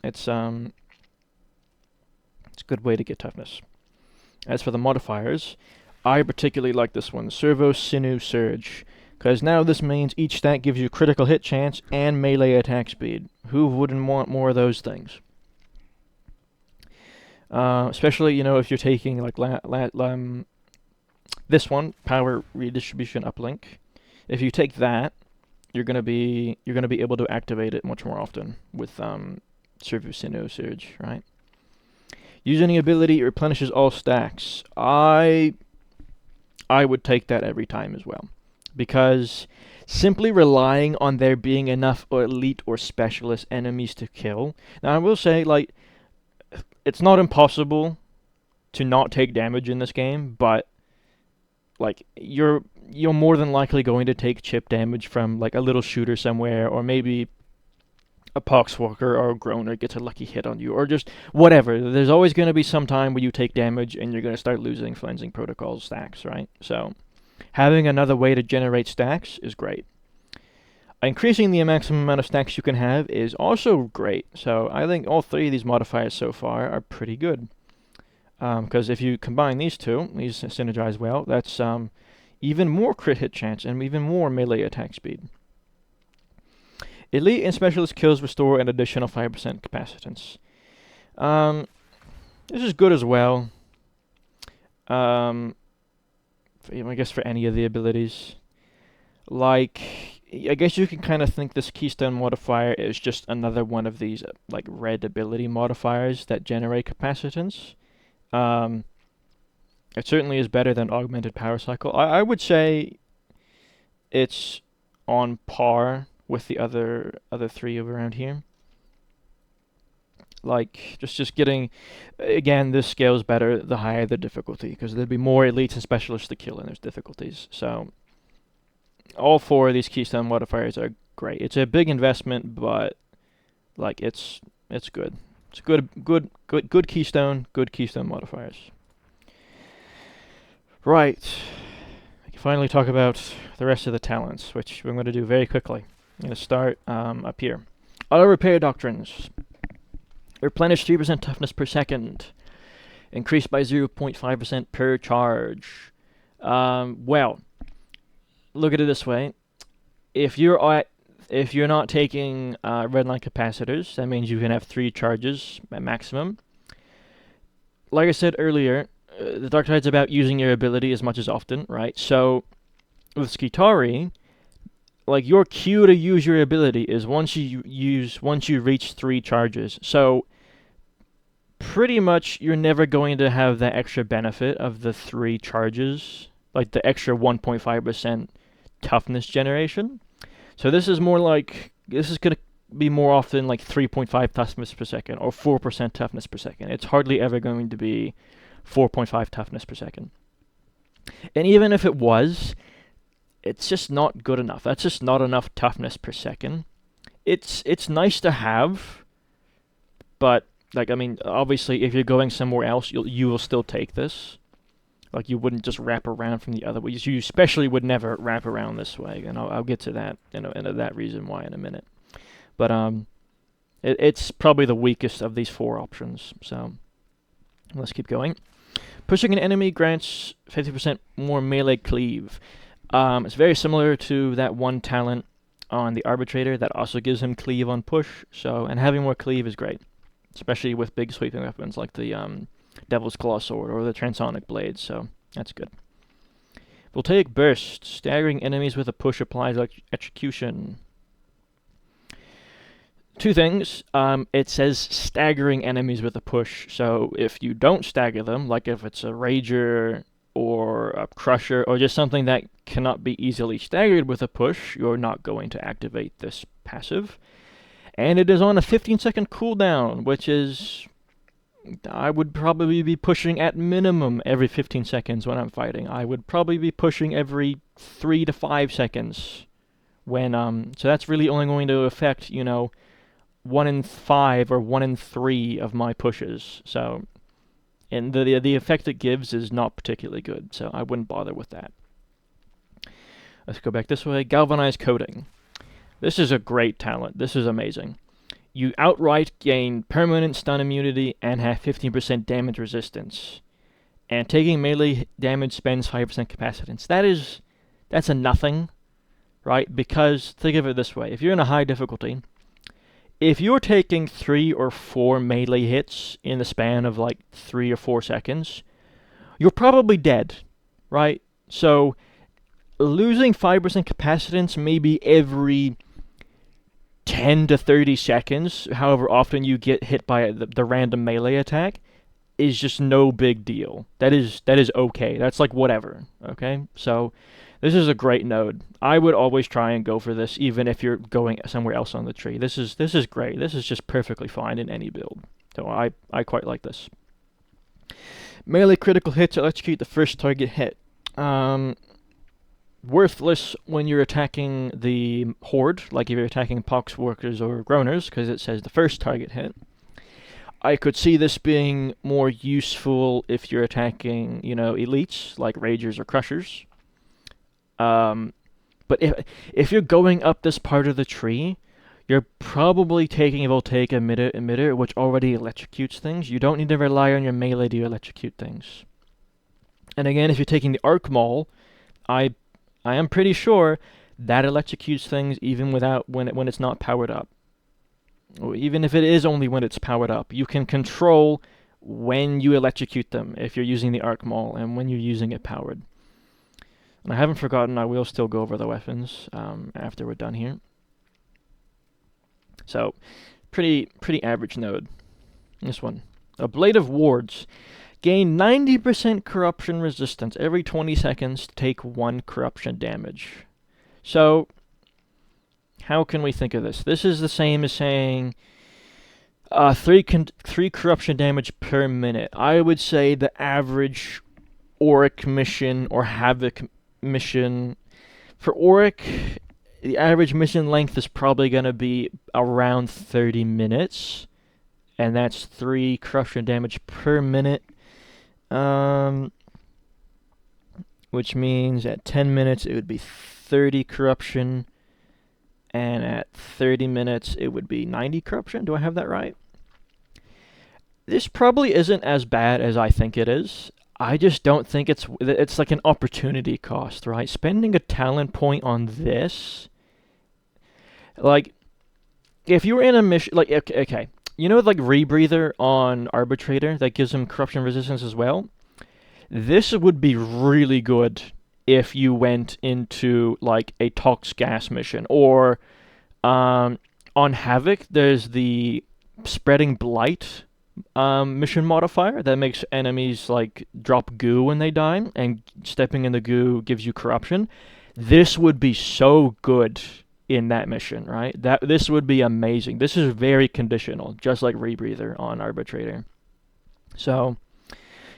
Speaker 1: It's a good way to get toughness. As for the modifiers, I particularly like this one, Servo Sinew Surge, because now this means each stack gives you critical hit chance and melee attack speed. Who wouldn't want more of those things? Especially, you know, if you're taking like this one, Power Redistribution Uplink. If you take that, you're gonna be able to activate it much more often with Servo Sinew Surge, right? Using the ability, it replenishes all stacks. I would take that every time as well, because simply relying on there being enough elite or specialist enemies to kill. Now, I will say, like, it's not impossible to not take damage in this game, but like you're more than likely going to take chip damage from like a little shooter somewhere, or maybe a Poxwalker or a Groaner gets a lucky hit on you, or just whatever. There's always going to be some time where you take damage and you're going to start losing Cleansing Protocol stacks, right? So having another way to generate stacks is great. Increasing the maximum amount of stacks you can have is also great. So I think all 3 of these modifiers so far are pretty good. Because if you combine these two, these synergize well, that's even more crit hit chance and even more melee attack speed. Elite and specialist kills restore an additional 5% capacitance. This is good as well. I guess for any of the abilities. Like, I guess you can kind of think this Keystone modifier is just another one of these like red ability modifiers that generate capacitance. It certainly is better than Augmented Power Cycle. I would say it's on par with the other 3 around here. Like, just getting, again, this scales better the higher the difficulty, because there'd be more elites and specialists to kill in those difficulties. So all 4 of these Keystone modifiers are great. It's a big investment, but like it's good. It's good Keystone, good Keystone modifiers. Right. I can finally talk about the rest of the talents, which we're going to do very quickly. I'm going to start up here. Auto Repair Doctrines. Replenish 3% toughness per second. Increased by 0.5% per charge. Well, look at it this way. If you're not taking redline capacitors, that means you can have 3 charges at maximum. Like I said earlier, the Darktide's about using your ability as much as often, right? So with Skitarii, like your cue to use your ability is once you reach 3 charges. So pretty much you're never going to have that extra benefit of the 3 charges, like the extra 1.5% toughness generation. So this is more like, this is going to be more often like 3.5 toughness per second or 4% toughness per second. It's hardly ever going to be 4.5 toughness per second. And even if it was, it's just not good enough. That's just not enough toughness per second. It's nice to have, but like, I mean, obviously if you're going somewhere else, you will still take this. Like, you wouldn't just wrap around from the other way. You especially would never wrap around this way, and I'll get to that, and that reason why in a minute. But it's probably the weakest of these 4 options. So let's keep going. Pushing an enemy grants 50% more melee cleave. It's very similar to that one talent on the Arbitrator that also gives him cleave on push. So, and having more cleave is great. especially with big sweeping weapons like the Devil's Claw Sword or the Transonic Blades, so that's good. Voltaic Burst. Staggering enemies with a push applies execution. Two things. It says staggering enemies with a push, so if you don't stagger them, like if it's a Rager or a Crusher or just something that cannot be easily staggered with a push, you're not going to activate this passive. And it is on a 15-second cooldown, which is... I would probably be pushing at minimum every 15 seconds when I'm fighting. I would probably be pushing every 3 to 5 seconds when... So that's really only going to affect, 1 in 5 or 1 in 3 of my pushes. So, and the effect it gives is not particularly good, so I wouldn't bother with that. Let's go back this way. Galvanized Coating. This is a great talent. This is amazing. You outright gain permanent stun immunity and have 15% damage resistance. And taking melee damage spends 5% capacitance. That's a nothing, right? Because think of it this way. If you're in a high difficulty, if you're taking 3 or 4 melee hits in the span of like 3 or 4 seconds, you're probably dead, right? So losing 5% capacitance maybe every 10 to 30 seconds, however often you get hit by the random melee attack, is just no big deal. That is okay. That's like whatever, okay? So this is a great node. I would always try and go for this, even if you're going somewhere else on the tree. This is great. This is just perfectly fine in any build. So I quite like this. Melee critical hits electrocute the first target hit. Worthless when you're attacking the Horde, like if you're attacking Poxwalkers or Groaners, because it says the first target hit. I could see this being more useful if you're attacking, elites, like Ragers or Crushers. But if you're going up this part of the tree, you're probably taking a Voltaic emitter, which already electrocutes things. You don't need to rely on your melee to electrocute things. And again, if you're taking the Arc Maul, I am pretty sure that electrocutes things even without when it's not powered up. Or even if it is only when it's powered up. You can control when you electrocute them if you're using the Arc Maul and when you're using it powered. And I haven't forgotten, I will still go over the weapons after we're done here. So, pretty average node. This one. A Blade of Wards. Gain 90% corruption resistance every 20 seconds to take 1 corruption damage. So, how can we think of this? This is the same as saying 3 corruption damage per minute. I would say the average Auric mission or Havoc mission... For Auric, the average mission length is probably going to be around 30 minutes. And that's 3 corruption damage per minute. Which means at 10 minutes it would be 30 corruption, and at 30 minutes it would be 90 corruption. Do I have that right? This probably isn't as bad as I think it is. I just don't think it's like an opportunity cost, right? Spending a talent point on this, like, if you were in a mission, like, okay. Like Rebreather on Arbitrator that gives him corruption resistance as well? This would be really good if you went into like a Tox Gas mission. Or on Havoc, there's the Spreading Blight mission modifier that makes enemies like drop goo when they die, and stepping in the goo gives you corruption. This would be so good in that mission, right? This would be amazing. This is very conditional, just like Rebreather on Arbitrator. So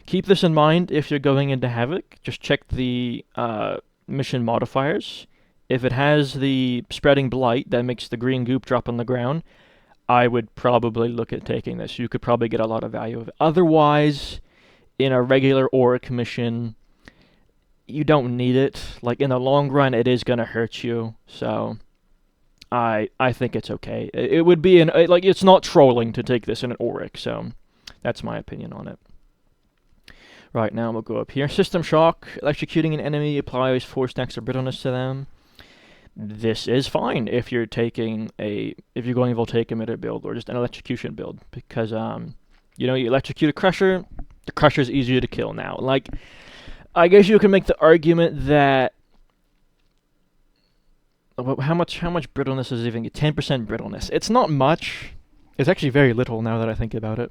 Speaker 1: keep this in mind if you're going into Havoc. Just check the mission modifiers. If it has the Spreading Blight that makes the green goop drop on the ground, I would probably look at taking this. You could probably get a lot of value of it. Otherwise, in a regular Auric mission, you don't need it. Like, in the long run, it is going to hurt you. So I think it's okay. It would be it's not trolling to take this in an Auric, so that's my opinion on it. Right, now we'll go up here. System Shock. Electrocuting an enemy applies 4 stacks of brittleness to them. this is fine if you're going voltaic emitter build or just an electrocution build, because you electrocute a crusher, the crusher is easier to kill now. Like, I guess you can make the argument that how much brittleness is even 10% brittleness. It's not much. It's actually very little now that I think about it.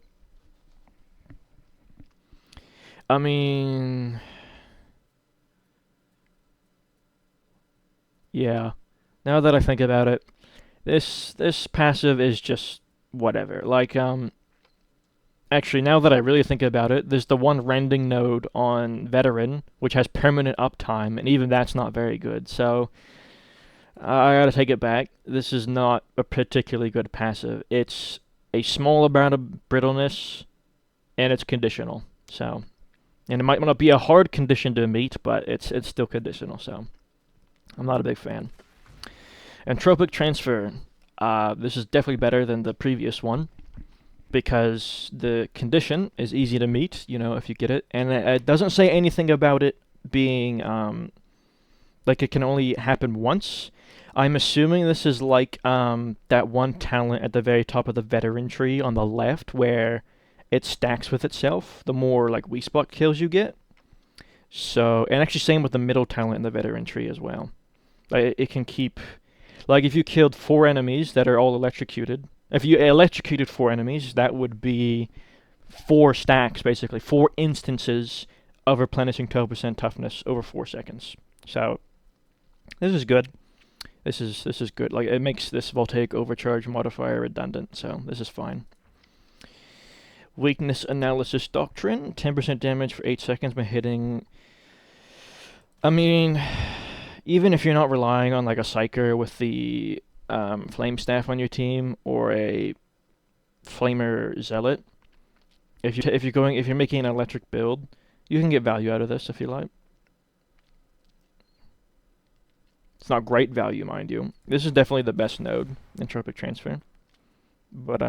Speaker 1: I mean, yeah. Now that I think about it, this passive is just whatever. Like, actually, now that I really think about it, there's the one rending node on Veteran, which has permanent uptime, and even that's not very good. So, I gotta take it back. This is not a particularly good passive. It's a small amount of brittleness, and it's conditional. So, and it might not be a hard condition to meet, but it's still conditional. So, I'm not a big fan. Entropic transfer. This is definitely better than the previous one, because the condition is easy to meet, if you get it. And it doesn't say anything about it being, like it can only happen once. I'm assuming this is like that one talent at the very top of the veteran tree on the left, where it stacks with itself the more like weak spot kills you get. So, and actually same with the middle talent in the veteran tree as well. Like, it can keep, like if you killed 4 enemies that are all electrocuted, if you electrocuted 4 enemies, that would be 4 stacks, basically 4 instances of replenishing 12% toughness over 4 seconds. So this is good. This is good. Like, it makes this voltaic overcharge modifier redundant, so this is fine. Weakness analysis doctrine, 10% damage for 8 seconds by hitting. I mean, even if you're not relying on like a psyker with the flame staff on your team, or a flamer zealot, if you're making an electric build, you can get value out of this if you like. It's not great value, mind you. This is definitely the best node, entropic transfer, but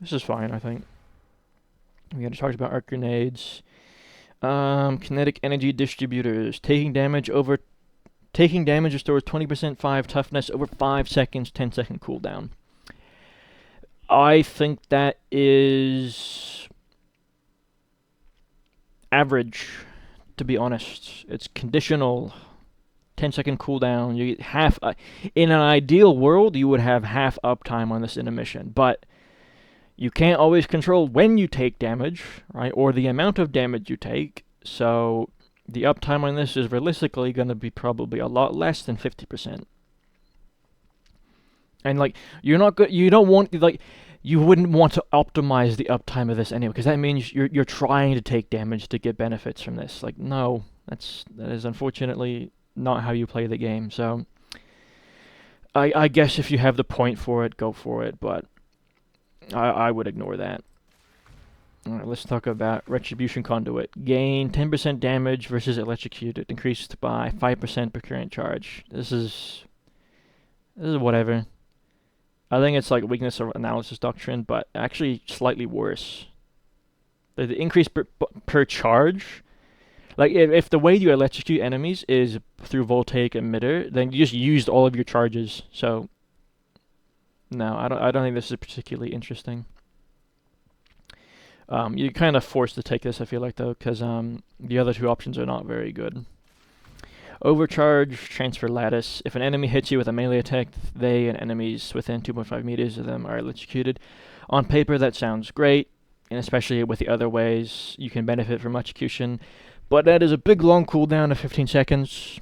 Speaker 1: this is fine, I think. We already talked about arc grenades. Kinetic energy distributors. Taking damage restores 20% 5 toughness over 5 seconds, 10-second cooldown. I think that is average, to be honest. It's conditional. 10-second cooldown. You get half. In an ideal world, you would have half uptime on this intermission, but you can't always control when you take damage, right, or the amount of damage you take. So the uptime on this is realistically going to be probably a lot less than 50%. And like, you don't want, like, you wouldn't want to optimize the uptime of this anyway, because that means you're trying to take damage to get benefits from this. Like, no, that is unfortunately not how you play the game. So I guess if you have the point for it, go for it, but I would ignore that. Alright, let's talk about Retribution Conduit. Gain 10% damage versus electrocuted, increased by 5% per current charge. This is whatever. I think it's like weakness of analysis doctrine, but actually slightly worse. The increase per charge, like if the way you electrocute enemies is through voltaic emitter, then you just used all of your charges. So no, I don't think this is particularly interesting. You're kind of forced to take this, I feel like, though, because the other 2 options are not very good. Overcharge, transfer lattice. If an enemy hits you with a melee attack, they and enemies within 2.5 meters of them are electrocuted. On paper, that sounds great, and especially with the other ways you can benefit from electrocution. But that is a big long cooldown of 15 seconds.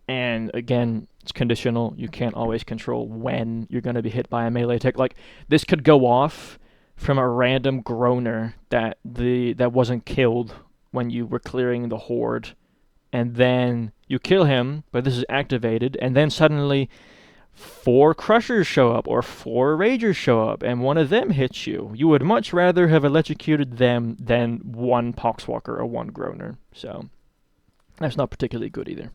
Speaker 1: And again, it's conditional. You can't always control when you're going to be hit by a melee attack. Like, this could go off from a random groaner that wasn't killed when you were clearing the horde, and then you kill him, but this is activated, and then suddenly 4 crushers show up or 4 ragers show up, and one of them hits you. You would much rather have electrocuted them than 1 poxwalker or 1 groaner. So that's not particularly good either.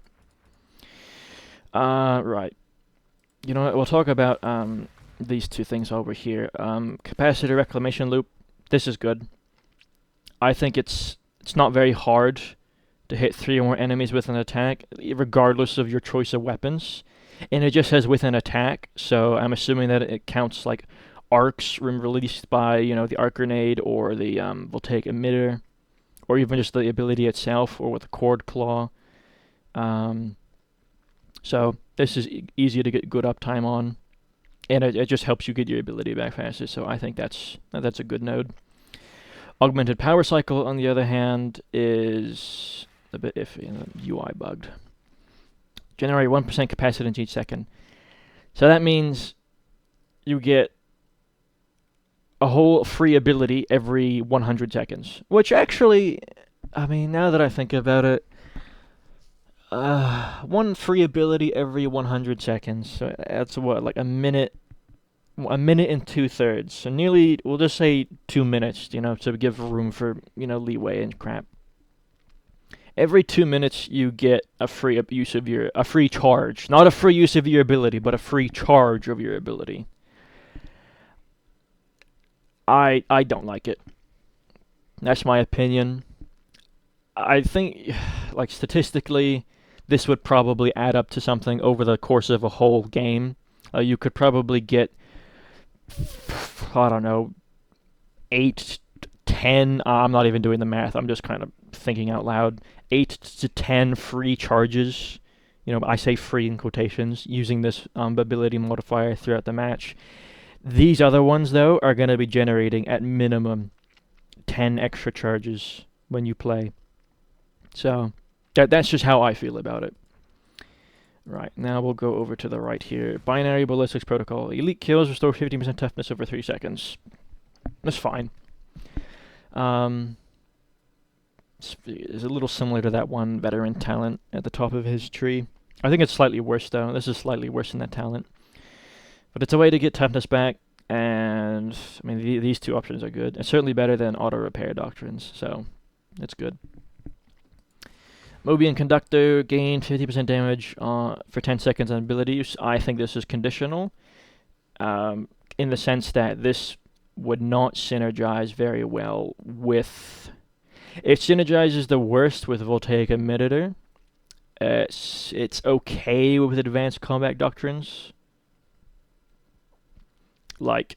Speaker 1: Right. You know what? We'll talk about these 2 things over here. Capacitor reclamation loop. This is good. I think it's not very hard to hit 3 or more enemies with an attack, regardless of your choice of weapons. And it just says with an attack, so I'm assuming that it counts like arcs released by, the arc grenade or the voltaic emitter, or even just the ability itself, or with the cord claw. So this is easy to get good uptime on, and it just helps you get your ability back faster. So I think that's a good node. Augmented power cycle, on the other hand, is a bit iffy and the UI bugged. Generate 1% capacitance each second. So that means you get a whole free ability every 100 seconds. Which actually, now that I think about it, one free ability every 100 seconds. So that's what, like a minute and 2/3. So nearly, we'll just say 2 minutes, to give room for, leeway and crap. Every 2 minutes, you get a free charge. Not a free use of your ability, but a free charge of your ability. I don't like it. That's my opinion. I think, like, statistically, this would probably add up to something over the course of a whole game. You could probably get, I don't know, 8, 10, I'm not even doing the math, I'm just kind of thinking out loud, 8 to 10 free charges, I say free in quotations, using this ability modifier throughout the match. These other ones, though, are going to be generating at minimum 10 extra charges when you play. So that's just how I feel about it. Right, now we'll go over to the right here. Binary Ballistics Protocol. Elite kills restore 15% toughness over 3 seconds. That's fine. It's a little similar to that one veteran talent at the top of his tree. I think it's slightly worse, though. This is slightly worse than that talent. But it's a way to get toughness back, and these two options are good. It's certainly better than auto repair doctrines, so it's good. Mobian Conductor, gain 50% damage for 10 seconds on ability use. I think this is conditional, in the sense that this would not synergize very well with... It synergizes the worst with Voltaic Emitter. It's okay with advanced combat doctrines. Like,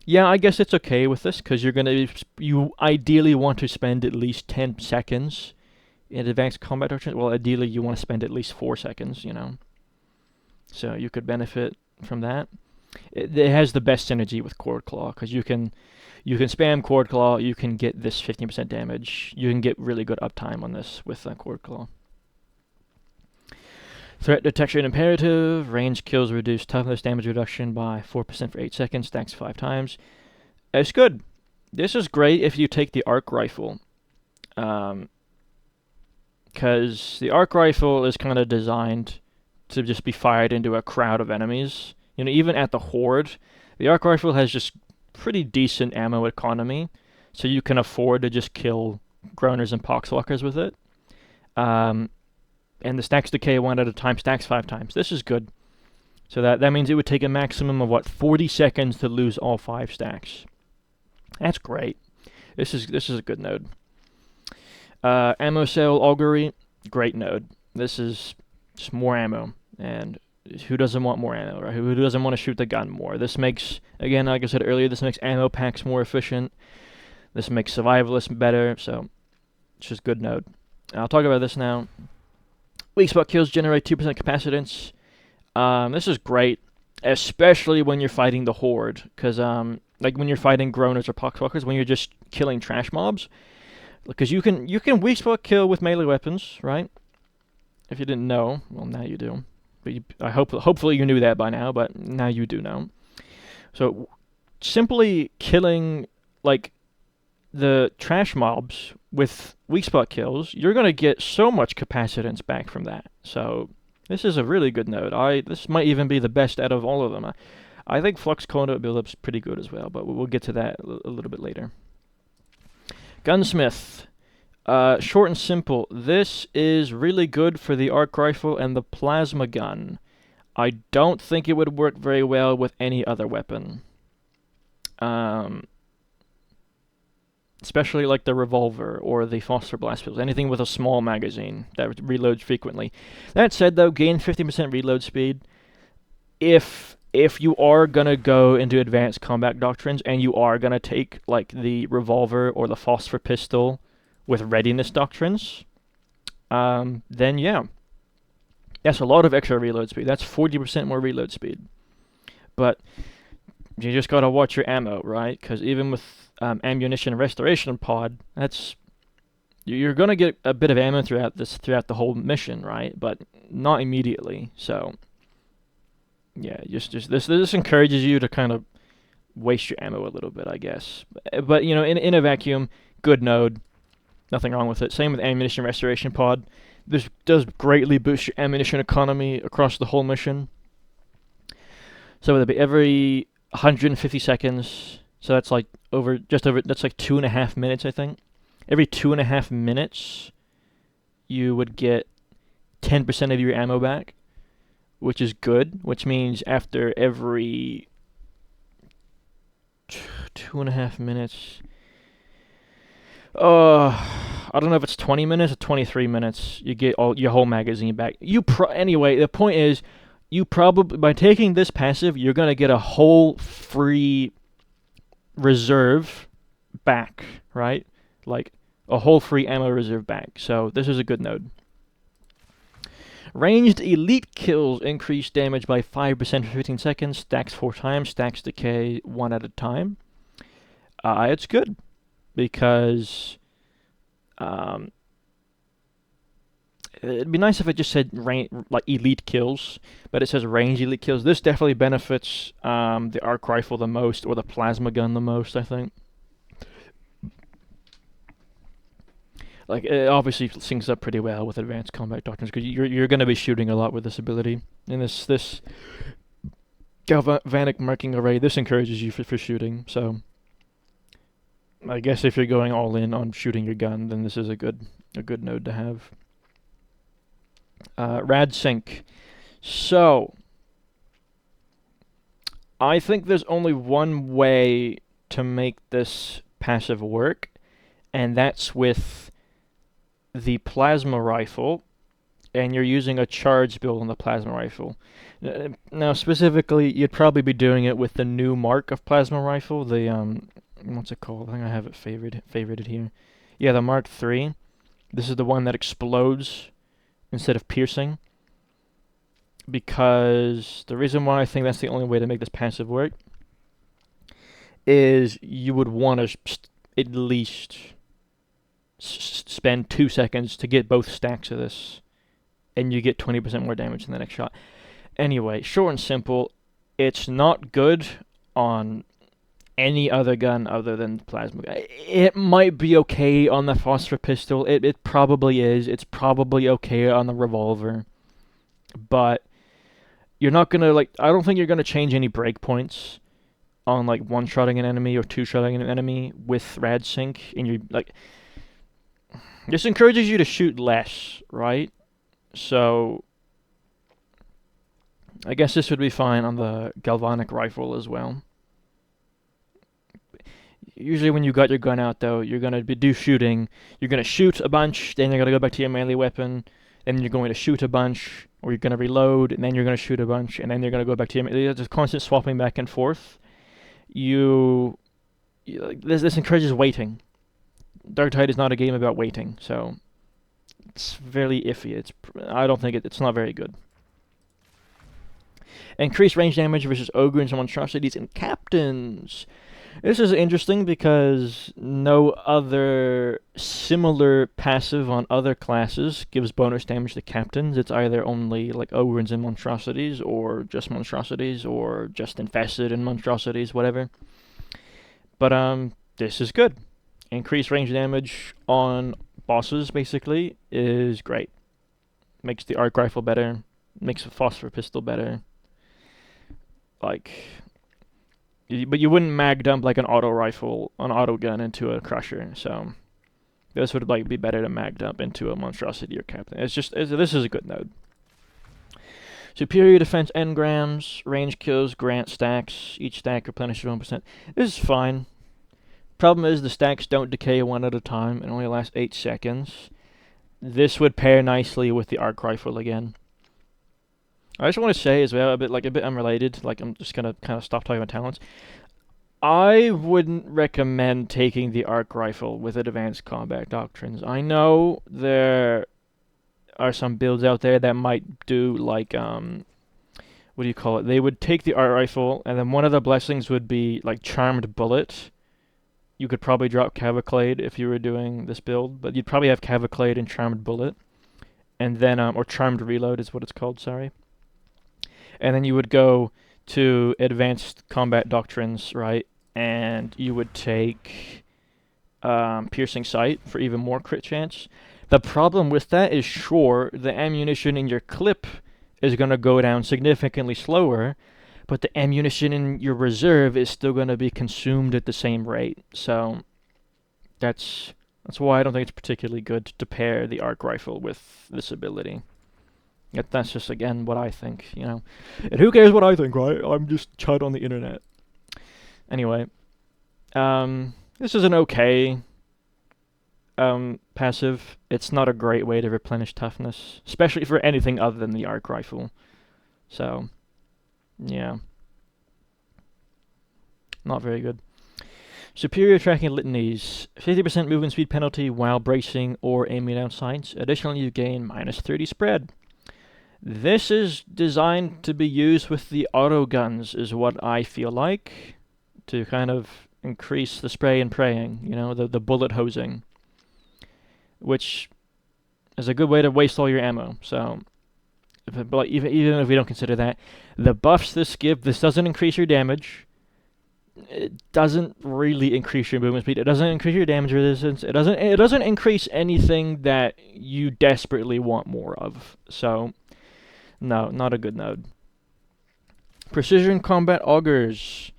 Speaker 1: yeah, I guess it's okay with this, because you ideally want to spend at least 10 seconds in advanced combat doctrines. Well, ideally you want to spend at least 4 seconds, So you could benefit from that. It has the best synergy with Cord Claw, because you can spam Cord Claw, you can get this 15% damage, you can get really good uptime on this with Cord Claw. Threat detection imperative, range kills reduce toughness damage reduction by 4% for 8 seconds, stacks 5 times. It's good. This is great if you take the arc rifle. Because the arc rifle is kind of designed to just be fired into a crowd of enemies. Even at the horde, the arc rifle has just pretty decent ammo economy, so you can afford to just kill groaners and poxwalkers with it. And the stacks decay 1 at a time, stacks 5 times. This is good. So that means it would take a maximum of 40 seconds to lose all 5 stacks. That's great. This is a good node. Ammo cell augury, great node. This is just more ammo, and who doesn't want more ammo, right? Who doesn't want to shoot the gun more? This makes, again, like I said earlier, this makes ammo packs more efficient. This makes survivalists better, so it's just good node. I'll talk about this now. Weak spot kills generate 2% capacitance. This is great, especially when you're fighting the horde, because like when you're fighting groaners or poxwalkers, when you're just killing trash mobs, because you can weak spot kill with melee weapons, right? If you didn't know, well, now you do. But hopefully you knew that by now, but now you do know. So simply killing like the trash mobs with weak spot kills, you're going to get so much capacitance back from that. So this is a really good node. This might even be the best out of all of them. I think Flux Conduit build-up's pretty good as well, but we'll get to that a little bit later. Gunsmith. Short and simple. This is really good for the arc rifle and the plasma gun. I don't think it would work very well with any other weapon. especially like the revolver or the phosphor blast pistols, anything with a small magazine that reloads frequently. That said, though, gain 50% reload speed. If you are gonna go into advanced combat doctrines and you are gonna take like the revolver or the phosphor pistol with readiness doctrines, then yeah, that's a lot of extra reload speed. That's 40% more reload speed. But you just gotta watch your ammo, right? Because even with ammunition restoration pod, you're gonna get a bit of ammo throughout the whole mission, right? But not immediately. So yeah, just this encourages you to kind of waste your ammo a little bit, I guess. But you know, in a vacuum, good node, nothing wrong with it. Same with ammunition restoration pod. This does greatly boost your ammunition economy across the whole mission. So it'll be every 150 seconds. So that's like that's like 2.5 minutes, I think. Every 2.5 minutes, you would get 10% of your ammo back, which is good. Which means after every 2.5 minutes, I don't know if it's 20 minutes or 23 minutes, you get all your whole magazine back. Anyway, the point is, you probably, by taking this passive, you're gonna get a whole free reserve back, right? Like a whole free ammo reserve back. So this is a good node. Ranged elite kills increase damage by 5% for 15 seconds, stacks 4 times, stacks decay 1 at a time. It's good because it'd be nice if it just said like elite kills, but it says ranged elite kills. This definitely benefits the arc rifle the most, or the plasma gun the most, I think. Like, it obviously syncs up pretty well with advanced combat doctrines, because you're going to be shooting a lot with this ability. And this galvanic marking array, this encourages you for shooting, so I guess if you're going all in on shooting your gun, then this is a good node to have. Rad sync. So I think there's only one way to make this passive work, and that's with the plasma rifle, and you're using a charge build on the plasma rifle. Now, specifically, you'd probably be doing it with the new mark of plasma rifle, the what's it called? I think I have it favorited here. Yeah, the Mark III. This is the one that explodes instead of piercing. Because the reason why I think that's the only way to make this passive work is you would want to at least spend 2 seconds to get both stacks of this, and you get 20% more damage in the next shot. Anyway, short and simple, it's not good on any other gun other than the plasma gun. It might be okay on the phosphor pistol. It probably is. It's probably okay on the revolver. But you're not gonna, like, I don't think you're gonna change any breakpoints on, like, one-shotting an enemy or two-shotting an enemy with rad sync, and you're, like, this encourages you to shoot less, right? So I guess this would be fine on the galvanic rifle as well. Usually when you got your gun out, though, you're going to do shooting. You're going to shoot a bunch, then you're going to go back to your melee weapon, then you're going to shoot a bunch, or you're going to reload, and then you're going to shoot a bunch, and then you're going to go back to your melee. Just constant swapping back and forth. This encourages waiting. Darktide is not a game about waiting, so it's very iffy. I don't think it's not very good. Increased range damage versus ogres and monstrosities and captains. This is interesting because no other similar passive on other classes gives bonus damage to captains. It's either only like ogres and monstrosities, or just monstrosities, or just infested and monstrosities, whatever. But this is good. Increased range damage on bosses, basically, is great. Makes the arc rifle better. Makes the phosphor pistol better. But you wouldn't mag dump like an auto gun into a crusher. So this would be better to mag dump into a monstrosity or captain. This is a good node. Superior defense engrams, range kills, grant stacks. Each stack replenishes 1%. This is fine. Problem is the stacks don't decay one at a time and only last 8 seconds. This would pair nicely with the arc rifle again. I just want to say as well, a bit unrelated, like I'm just gonna kind of stop talking about talents. I wouldn't recommend taking the arc rifle with advanced combat doctrines. I know there are some builds out there that might do like what do you call it? They would take the arc rifle and then one of the blessings would be like charmed bullet. You could probably drop Cavaclade if you were doing this build, but you'd probably have Cavaclade and charmed bullet, and then or charmed reload is what it's called. Sorry. And then you would go to advanced combat doctrines, right? And you would take piercing sight for even more crit chance. The problem with that is, sure, the ammunition in your clip is going to go down significantly slower, but the ammunition in your reserve is still going to be consumed at the same rate. So that's why I don't think it's particularly good to pair the arc rifle with this ability. That's just, again, what I think, you know. And who cares what I think, right? I'm just Chud on the internet. Anyway, this is an okay passive. It's not a great way to replenish toughness, especially for anything other than the arc rifle. So, yeah. Not very good. Superior tracking litanies. 50% movement speed penalty while bracing or aiming down sights. Additionally, you gain minus 30 spread. This is designed to be used with the auto guns, is what I feel like, to kind of increase the spray and praying, you know, the bullet hosing, which is a good way to waste all your ammo. So, but even if we don't consider that, the buffs this doesn't increase your damage. It doesn't really increase your movement speed. It doesn't increase your damage resistance. It doesn't increase anything that you desperately want more of. So, no, not a good node. Precision combat augers.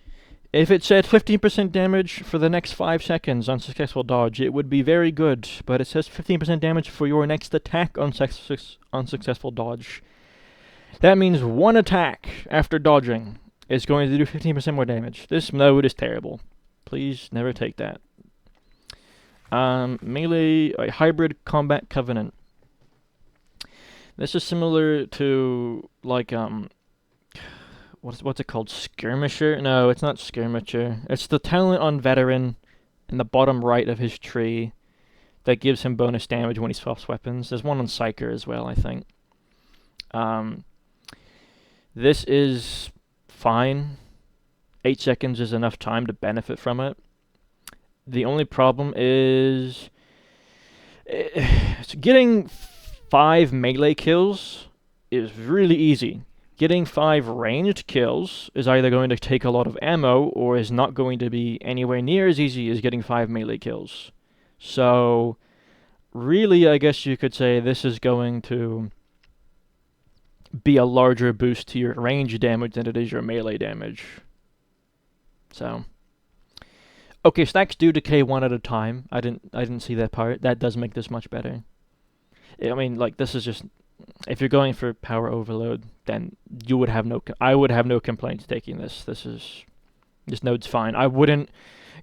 Speaker 1: If it said 15% damage for the next 5 seconds on successful dodge, it would be very good. But it says 15% damage for your next attack on successful dodge. That means one attack after dodging is going to do 15% more damage. This node is terrible. Please never take that. Melee, a hybrid combat covenant. This is similar to, like, what's it called? Skirmisher? No, it's not Skirmisher. It's the talent on Veteran in the bottom right of his tree that gives him bonus damage when he swaps weapons. There's one on Psyker as well, I think. This is fine. 8 seconds is enough time to benefit from it. The only problem is getting 5 melee kills is really easy. Getting 5 ranged kills is either going to take a lot of ammo or is not going to be anywhere near as easy as getting 5 melee kills. So, really, I guess you could say this is going to be a larger boost to your range damage than it is your melee damage. So, okay, stacks do decay one at a time. I didn't see that part. That does make this much better. I mean, like, this is just, if you're going for power overload, then you would have I would have no complaints taking this. This node's fine. I wouldn't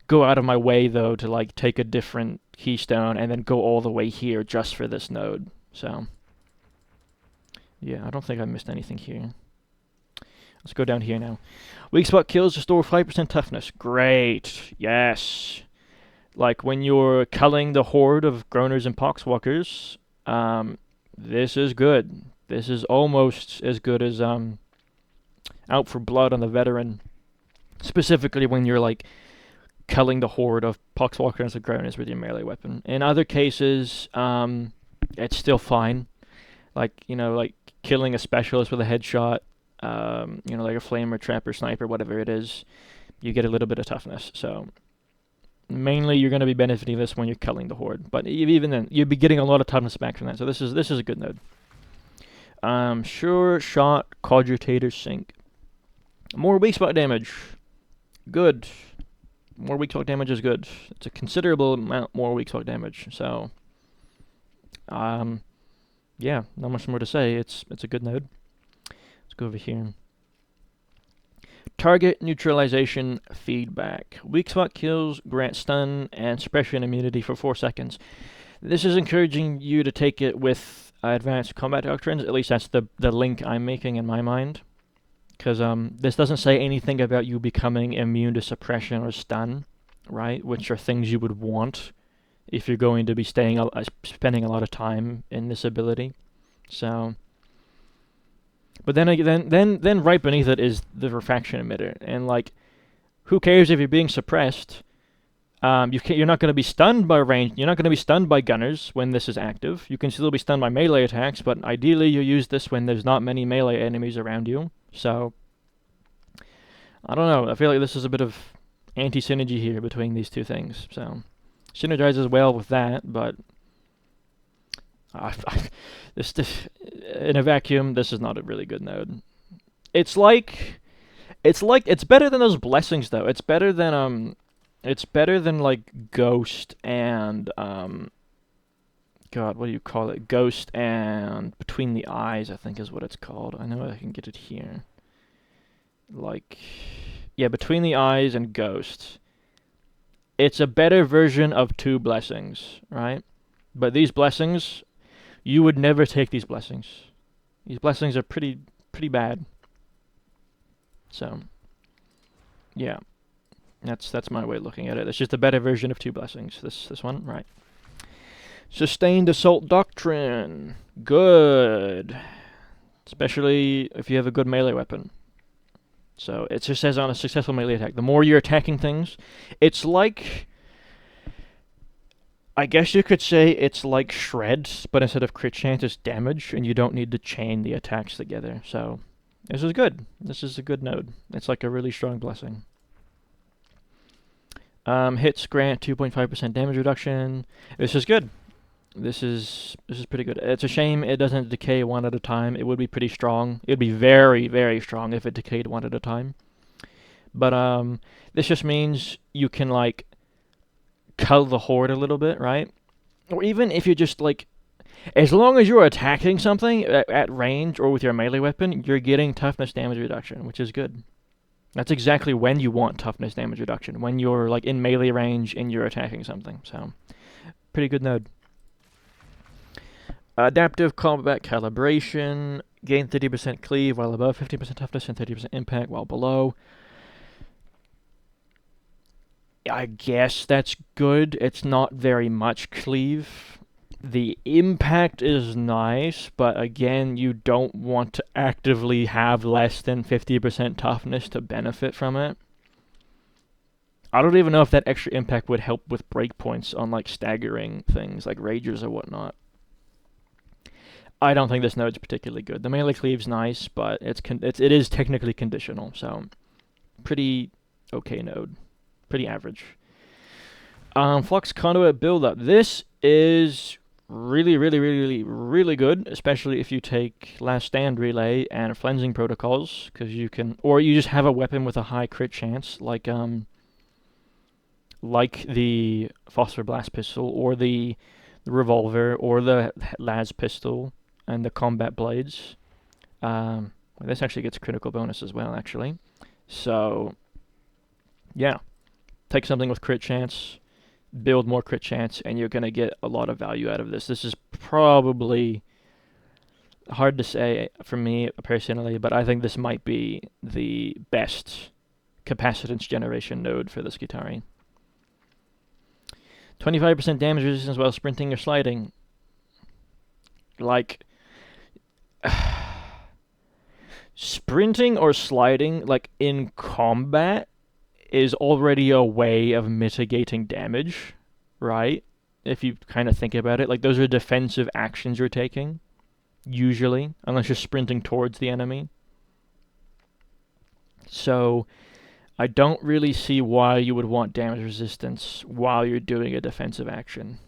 Speaker 1: go out of my way, though, to, like, take a different keystone and then go all the way here just for this node. So, yeah, I don't think I missed anything here. Let's go down here now. Weak spot kills restore 5% toughness. Great. Yes. Like, when you're culling the horde of groaners and poxwalkers, this is good. This is almost as good as Out for Blood on the Veteran. Specifically when you're, like, culling the horde of poxwalkers and groaners with your melee weapon. In other cases, it's still fine. Like, you know, like killing a specialist with a headshot, you know, like a flamer, trapper, sniper, whatever it is, you get a little bit of toughness. So, mainly you're going to be benefiting this when you're culling the horde, but even then, you'll be getting a lot of toughness back from that. So this is a good node. Sure shot, cogitator sync. More weak spot damage. Good. More weak spot damage is good. It's a considerable amount more weak spot damage. So, yeah, not much more to say. It's a good node. Let's go over here. Target neutralization feedback. Weak spot kills grant stun and suppression immunity for 4 seconds. This is encouraging you to take it with advanced combat doctrines. At least that's the link I'm making in my mind. Because this doesn't say anything about you becoming immune to suppression or stun, right? Which are things you would want if you're going to be spending a lot of time in this ability. So, but then right beneath it is the refraction emitter, and like, who cares if you're being suppressed? You're not going to be stunned by range. You're not going to be stunned by gunners when this is active. You can still be stunned by melee attacks, but ideally you use this when there's not many melee enemies around you. So, I don't know. I feel like this is a bit of anti-synergy here between these two things. So, synergizes well with that, but this in a vacuum, this is not a really good node. It's better than those blessings though. It's better than like Ghost and God, what do you call it? Ghost and Between the Eyes, I think is what it's called. I know I can get it here. Like, yeah, Between the Eyes and Ghost. It's a better version of 2 blessings, right? But these blessings, you would never take these blessings. These blessings are pretty bad. So, yeah. That's my way of looking at it. It's just a better version of 2 blessings. This one, right. Sustained Assault Doctrine. Good. Especially if you have a good melee weapon. So it just says on a successful melee attack, the more you're attacking things, it's like, I guess you could say it's like Shred, but instead of crit chance, it's damage, and you don't need to chain the attacks together. So this is good. This is a good node. It's like a really strong blessing. Hits grant 2.5% damage reduction. This is good. This is pretty good. It's a shame it doesn't decay 1 at a time. It would be pretty strong. It would be very, very strong if it decayed 1 at a time. But this just means you can like cull the horde a little bit, right? Or even if you just like, as long as you're attacking something at range or with your melee weapon, you're getting toughness damage reduction, which is good. That's exactly when you want toughness damage reduction, when you're like in melee range and you're attacking something. So, pretty good node. Adaptive combat calibration. Gain 30% cleave while above, 15% toughness, and 30% impact while below. I guess that's good. It's not very much cleave. The impact is nice, but again, you don't want to actively have less than 50% toughness to benefit from it. I don't even know if that extra impact would help with breakpoints on like staggering things like Ragers or whatnot. I don't think this node's particularly good. The melee cleave's nice, but it is technically conditional, so pretty okay node. Pretty average. Flux Conduit build-up. This is really good, especially if you take Last Stand Relay and Flensing Protocols, because you can, or you just have a weapon with a high crit chance, like the Phosphor Blast Pistol, or the Revolver, or the Las Pistol, and the Combat Blades. This actually gets critical bonus as well, actually. So, yeah. Take something with crit chance, build more crit chance, and you're going to get a lot of value out of this. This is probably hard to say for me personally, but I think this might be the best capacitance generation node for the Skitarii. 25% damage resistance while sprinting or sliding. Like, sprinting or sliding, like in combat, is already a way of mitigating damage, right? If you kind of think about it, like those are defensive actions you're taking, usually, unless you're sprinting towards the enemy. So, I don't really see why you would want damage resistance while you're doing a defensive action,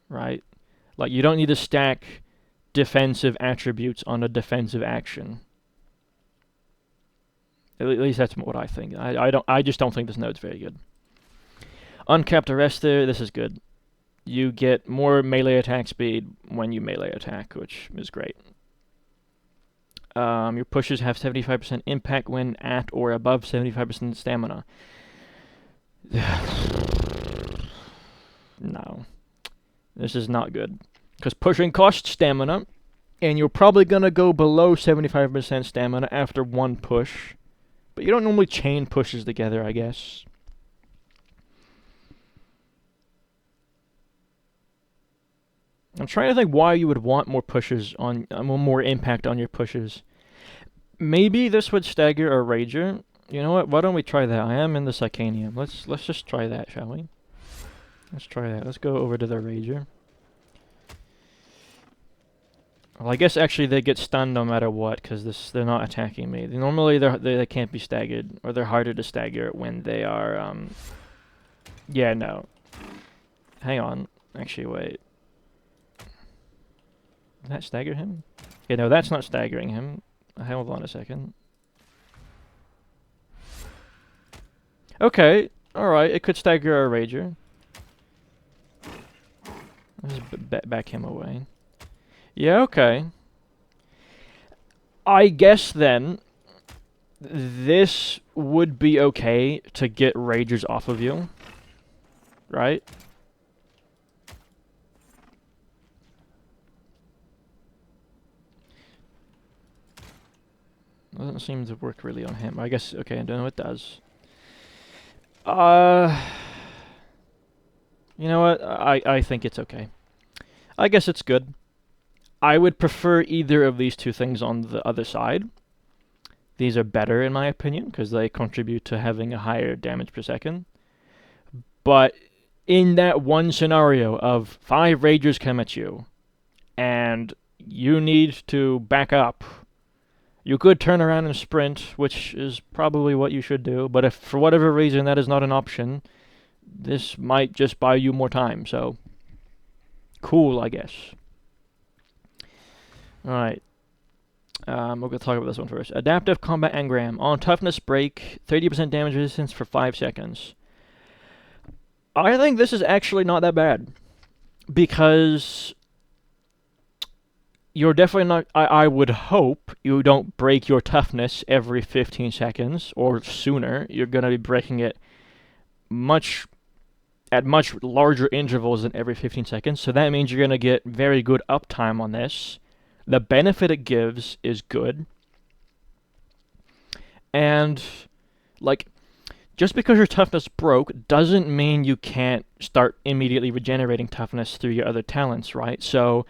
Speaker 1: right? Like, you don't need to stack defensive attributes on a defensive action. At least that's what I think. I just don't think this node's very good. Uncapped Arrestor, this is good. You get more melee attack speed when you melee attack, which is great. Your pushes have 75% impact when at or above 75% stamina. No. This is not good. Because pushing costs stamina, and you're probably going to go below 75% stamina after one push. But you don't normally chain pushes together, I guess. I'm trying to think why you would want more pushes on, more impact on your pushes. Maybe this would stagger a Rager. You know what? Why don't we try that? I am in the Psychanium. Let's just try that, shall we? Let's try that. Let's go over to the Rager. Well, I guess actually they get stunned no matter what, because they're not attacking me. Normally they can't be staggered, or they're harder to stagger when they are. Yeah, no. Hang on. Actually, wait. Did that stagger him? Yeah, no, that's not staggering him. Hold on a second. Okay, alright, it could stagger our Rager. Let's just back him away. Yeah, okay. I guess then, this would be okay to get Ragers off of you. Right? Doesn't seem to work really on him. I guess, okay, I don't know it does. You know what? I think it's okay. I guess it's good. I would prefer either of these two things on the other side. These are better in my opinion, because they contribute to having a higher damage per second. But in that one scenario of 5 Ragers come at you, and you need to back up, you could turn around and sprint, which is probably what you should do, but if for whatever reason that is not an option, this might just buy you more time, so cool, I guess. Alright. We're going to talk about this one first. Adaptive Combat Engram. On Toughness Break, 30% damage resistance for 5 seconds. I think this is actually not that bad. Because you're definitely not... I would hope you don't break your toughness every 15 seconds or sooner. You're going to be breaking it at much larger intervals than every 15 seconds. So that means you're going to get very good uptime on this. The benefit it gives is good. And, like, just because your toughness broke doesn't mean you can't start immediately regenerating toughness through your other talents, right? So,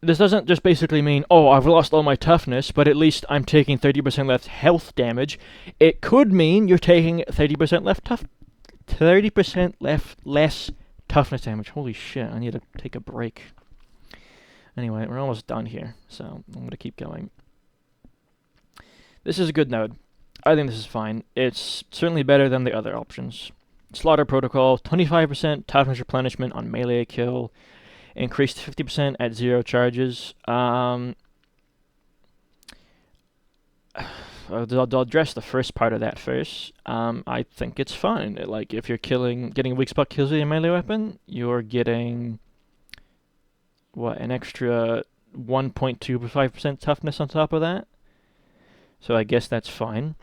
Speaker 1: this doesn't just basically mean, oh, I've lost all my toughness, but at least I'm taking 30% less health damage. It could mean you're taking 30% less toughness damage. Holy shit, I need to take a break. Anyway, we're almost done here, so I'm going to keep going. This is a good node. I think this is fine. It's certainly better than the other options. Slaughter Protocol, 25% toughness replenishment on melee kill, increased 50% at 0 charges. I'll address the first part of that first. I think it's fine. Like, if you're getting weak spot kills with your melee weapon, you're getting... what, an extra 1.25% toughness on top of that? So I guess that's fine.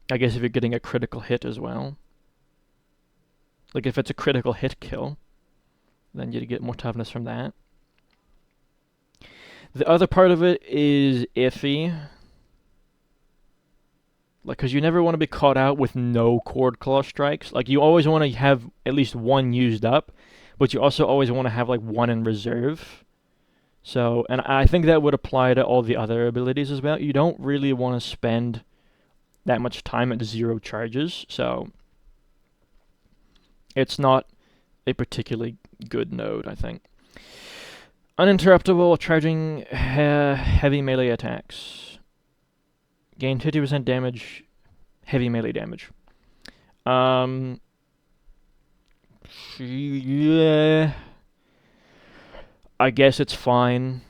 Speaker 1: I guess if you're getting a critical hit as well. Like, if it's a critical hit kill, then you'd get more toughness from that. The other part of it is iffy. Like, because you never want to be caught out with no Cord Claw strikes. Like, you always want to have at least one used up, but you also always want to have, like, one in reserve. So, and I think that would apply to all the other abilities as well. You don't really want to spend that much time at 0 charges, so it's not a particularly good node, I think. Uninterruptible charging heavy melee attacks. Gain 50% damage, heavy melee damage. Yeah, I guess it's fine.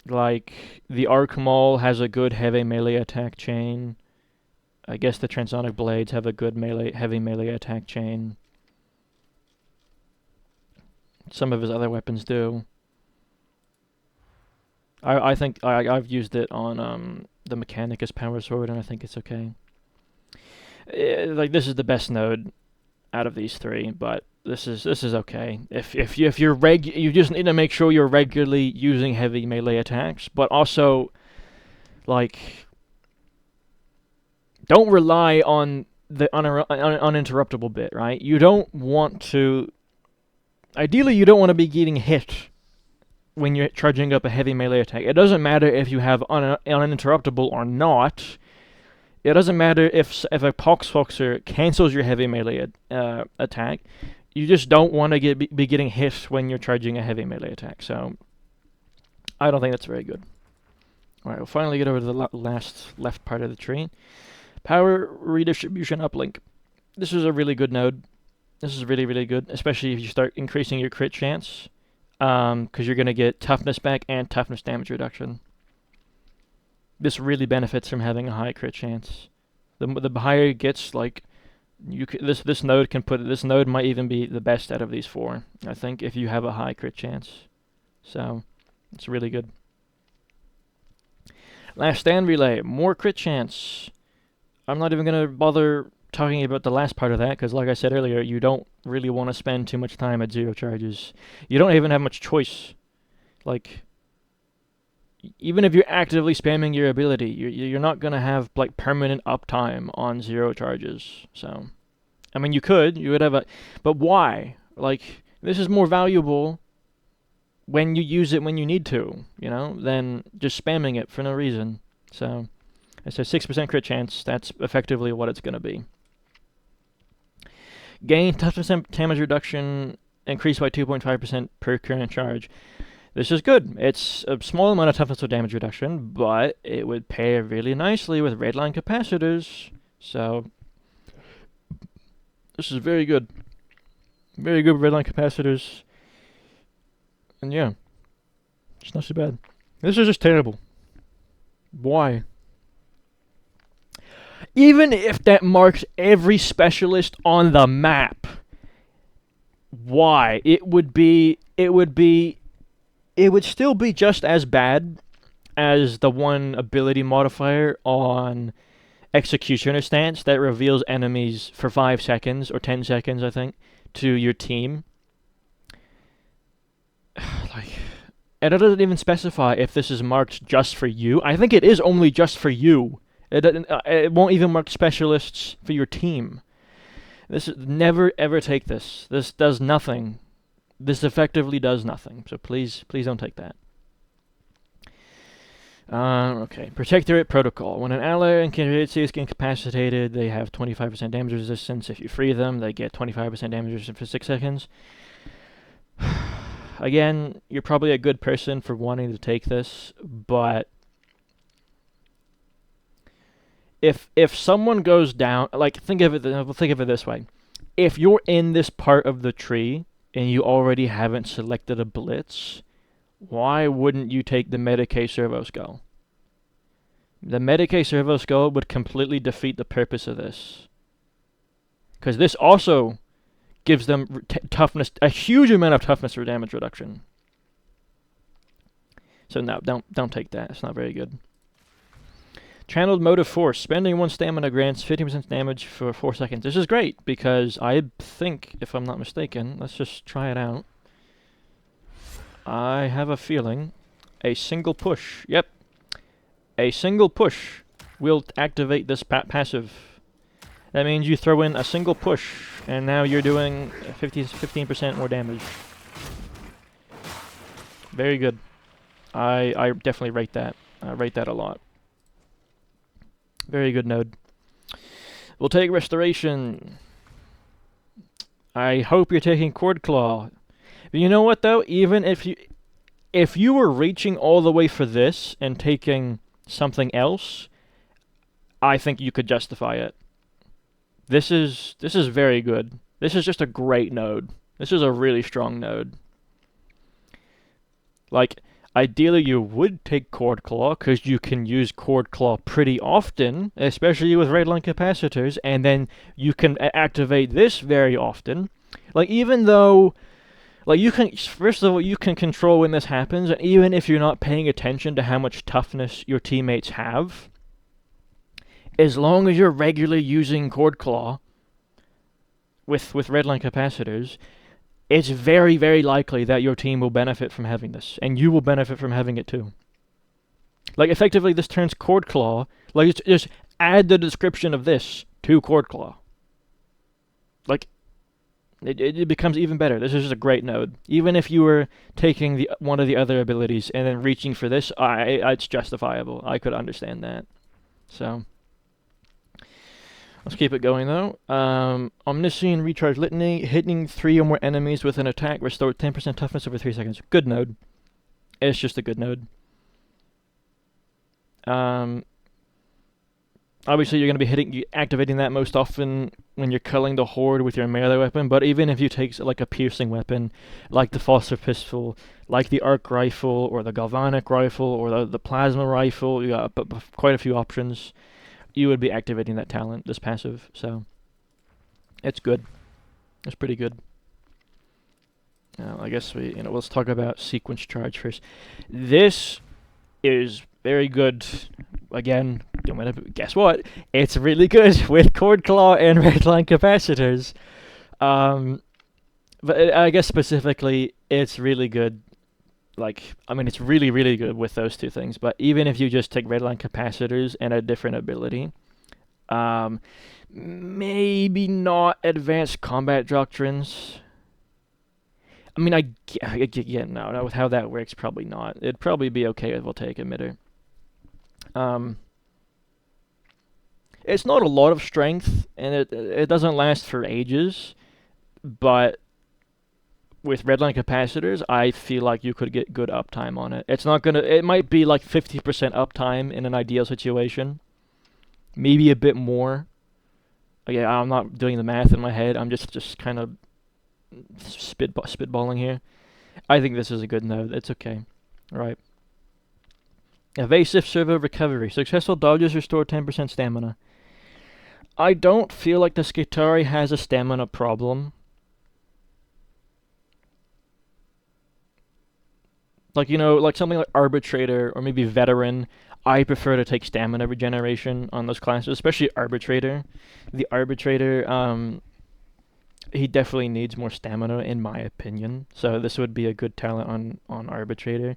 Speaker 1: Like, the Arc Maul has a good heavy melee attack chain. I guess the Transonic Blades have a good heavy melee attack chain. Some of his other weapons do. I think I've used it on the Mechanicus Power Sword, and I think it's okay. Like, this is the best node out of these three, but this is okay. If you just need to make sure you're regularly using heavy melee attacks, but also, like, don't rely on the uninterruptible bit, right? You don't want to. Ideally, you don't want to be getting hit when you're charging up a heavy melee attack. It doesn't matter if you have uninterruptible or not. It doesn't matter if a Poxfoxer cancels your heavy melee attack. You just don't want to be getting hit when you're charging a heavy melee attack. So, I don't think that's very good. Alright, we'll finally get over to the last left part of the tree. Power Redistribution Uplink. This is a really good node. This is really, really good, especially if you start increasing your crit chance, because you're going to get toughness back and toughness damage reduction. This really benefits from having a high crit chance. The higher it gets, like, this node might even be the best out of these four, I think, if you have a high crit chance. So, it's really good. Last Stand Relay, more crit chance. I'm not even going to bother talking about the last part of that, because like I said earlier, you don't really want to spend too much time at 0 charges. You don't even have much choice. Like, even if you're actively spamming your ability, you're not going to have, like, permanent uptime on 0 charges. So, I mean, you would have a, but why? Like, this is more valuable when you use it when you need to, you know, than just spamming it for no reason. So, it's a 6% crit chance. That's effectively what it's going to be. Gain toughness and damage reduction increased by 2.5% per current charge. This is good. It's a small amount of toughness or damage reduction, but it would pair really nicely with redline capacitors. So, this is very good. Very good redline capacitors. And yeah, it's not so bad. This is just terrible. Why? Even if that marked every specialist on the map, why? It would still be just as bad as the one ability modifier on Executioner Stance that reveals enemies for 5 seconds, or 10 seconds, I think, to your team. Like, and it doesn't even specify if this is marked just for you. I think it is only just for you. It won't even mark specialists for your team. Never ever take this. This does nothing. This effectively does nothing. So please don't take that. Okay. Protectorate Protocol. When an ally encapsulates is incapacitated, they have 25% damage resistance. If you free them, they get 25% damage resistance for 6 seconds. Again, you're probably a good person for wanting to take this, but if someone goes down, like, think of it this way. If you're in this part of the tree and you already haven't selected a Blitz, why wouldn't you take the Medicae Servo Skull? The Medicae Servo Skull would completely defeat the purpose of this. Because this also gives them toughness, a huge amount of toughness or damage reduction. So no, don't take that. It's not very good. Channeled Motive Force. Spending 1 stamina grants 50% damage for 4 seconds. This is great, because I think, if I'm not mistaken, let's just try it out. I have a feeling a single push, yep, a single push will activate this passive. That means you throw in a single push, and now you're doing 15% more damage. Very good. I definitely rate that. I rate that a lot. Very good node. We'll take Restoration. I hope you're taking Cord Claw. But you know what, though? Even if you were reaching all the way for this and taking something else, I think you could justify it. This is very good. This is just a great node. This is a really strong node. Like, ideally you would take Cord Claw, because you can use Cord Claw pretty often, especially with redline capacitors, and then you can activate this very often. Like, even though Like, you can, first of all, you can control when this happens, and even if you're not paying attention to how much toughness your teammates have, as long as you're regularly using Cord Claw with redline capacitors, it's very, very likely that your team will benefit from having this, and you will benefit from having it too. Like, effectively, this turns Cord Claw, like, just add the description of this to Cord Claw. Like, it becomes even better. This is just a great node. Even if you were taking one of the other abilities and then reaching for this, it's justifiable. I could understand that. So, let's keep it going though. Omniscient Recharge Litany. Hitting 3 or more enemies with an attack. Restore 10% toughness over 3 seconds. Good node. It's just a good node. Obviously, you're going to be activating that most often when you're culling the horde with your melee weapon, but even if you take like a piercing weapon, like the Foster Pistol, like the Arc Rifle, or the Galvanic Rifle, or the Plasma Rifle, you got quite a few options, you would be activating that talent, this passive, so it's good. It's pretty good. Now, I guess let's talk about Sequence Charge first. This is very good. Again, guess what? It's really good with Cord Claw and redline capacitors. But I guess specifically, it's really good. It's really, really good with those two things. But even if you just take redline capacitors and a different ability, maybe not advanced combat doctrines. I mean, no, with how that works, probably not. It'd probably be okay with Voltaic Emitter. It's not a lot of strength, and it doesn't last for ages, but with redline capacitors, I feel like you could get good uptime on it. It might be like 50% uptime in an ideal situation, maybe a bit more. Yeah, I'm not doing the math in my head. I'm just kind of spitballing here. I think this is a good node. It's okay. All right. Evasive Servo Recovery. Successful dodges restore 10% stamina. I don't feel like the Skitarii has a stamina problem. Like, like something like Arbitrator or maybe Veteran, I prefer to take stamina regeneration on those classes, especially Arbitrator. The Arbitrator, he definitely needs more stamina, in my opinion. So this would be a good talent on Arbitrator.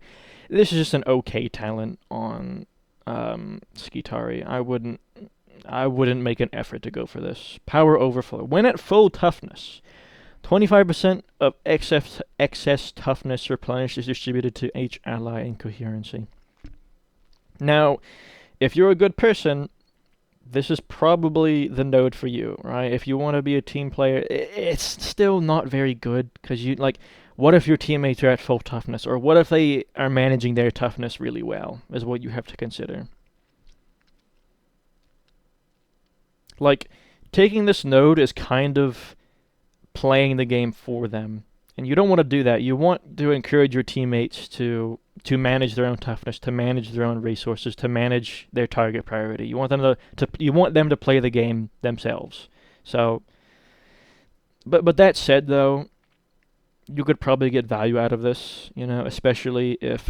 Speaker 1: This is just an okay talent on Skitarii. I wouldn't make an effort to go for this. Power Overflow. When at full toughness, 25% of excess toughness replenished is distributed to each ally in coherency. Now, if you're a good person, this is probably the node for you, right? If you want to be a team player, it's still not very good, because what if your teammates are at full toughness, or what if they are managing their toughness really well, is what you have to consider. Like, taking this node is kind of playing the game for them, and you don't want to do that. You want to encourage your teammates to manage their own toughness, to manage their own resources, to manage their target priority. You want them to play the game themselves. So, but that said, though, you could probably get value out of this, especially if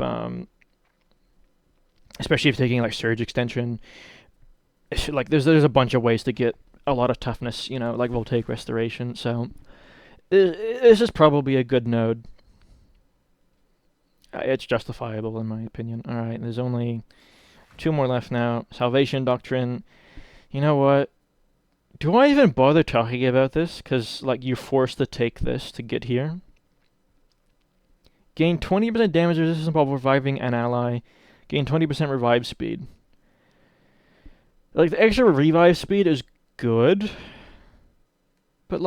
Speaker 1: taking like Surge Extension. Like there's a bunch of ways to get a lot of toughness, like Voltaic Restoration. So this is probably a good node. It's justifiable in my opinion. All right, there's only 2 more left now. Salvation Doctrine. You know what? Do I even bother talking about this? Because you're forced to take this to get here. Gain 20% damage resistance while reviving an ally. Gain 20% revive speed. The extra revive speed is good, but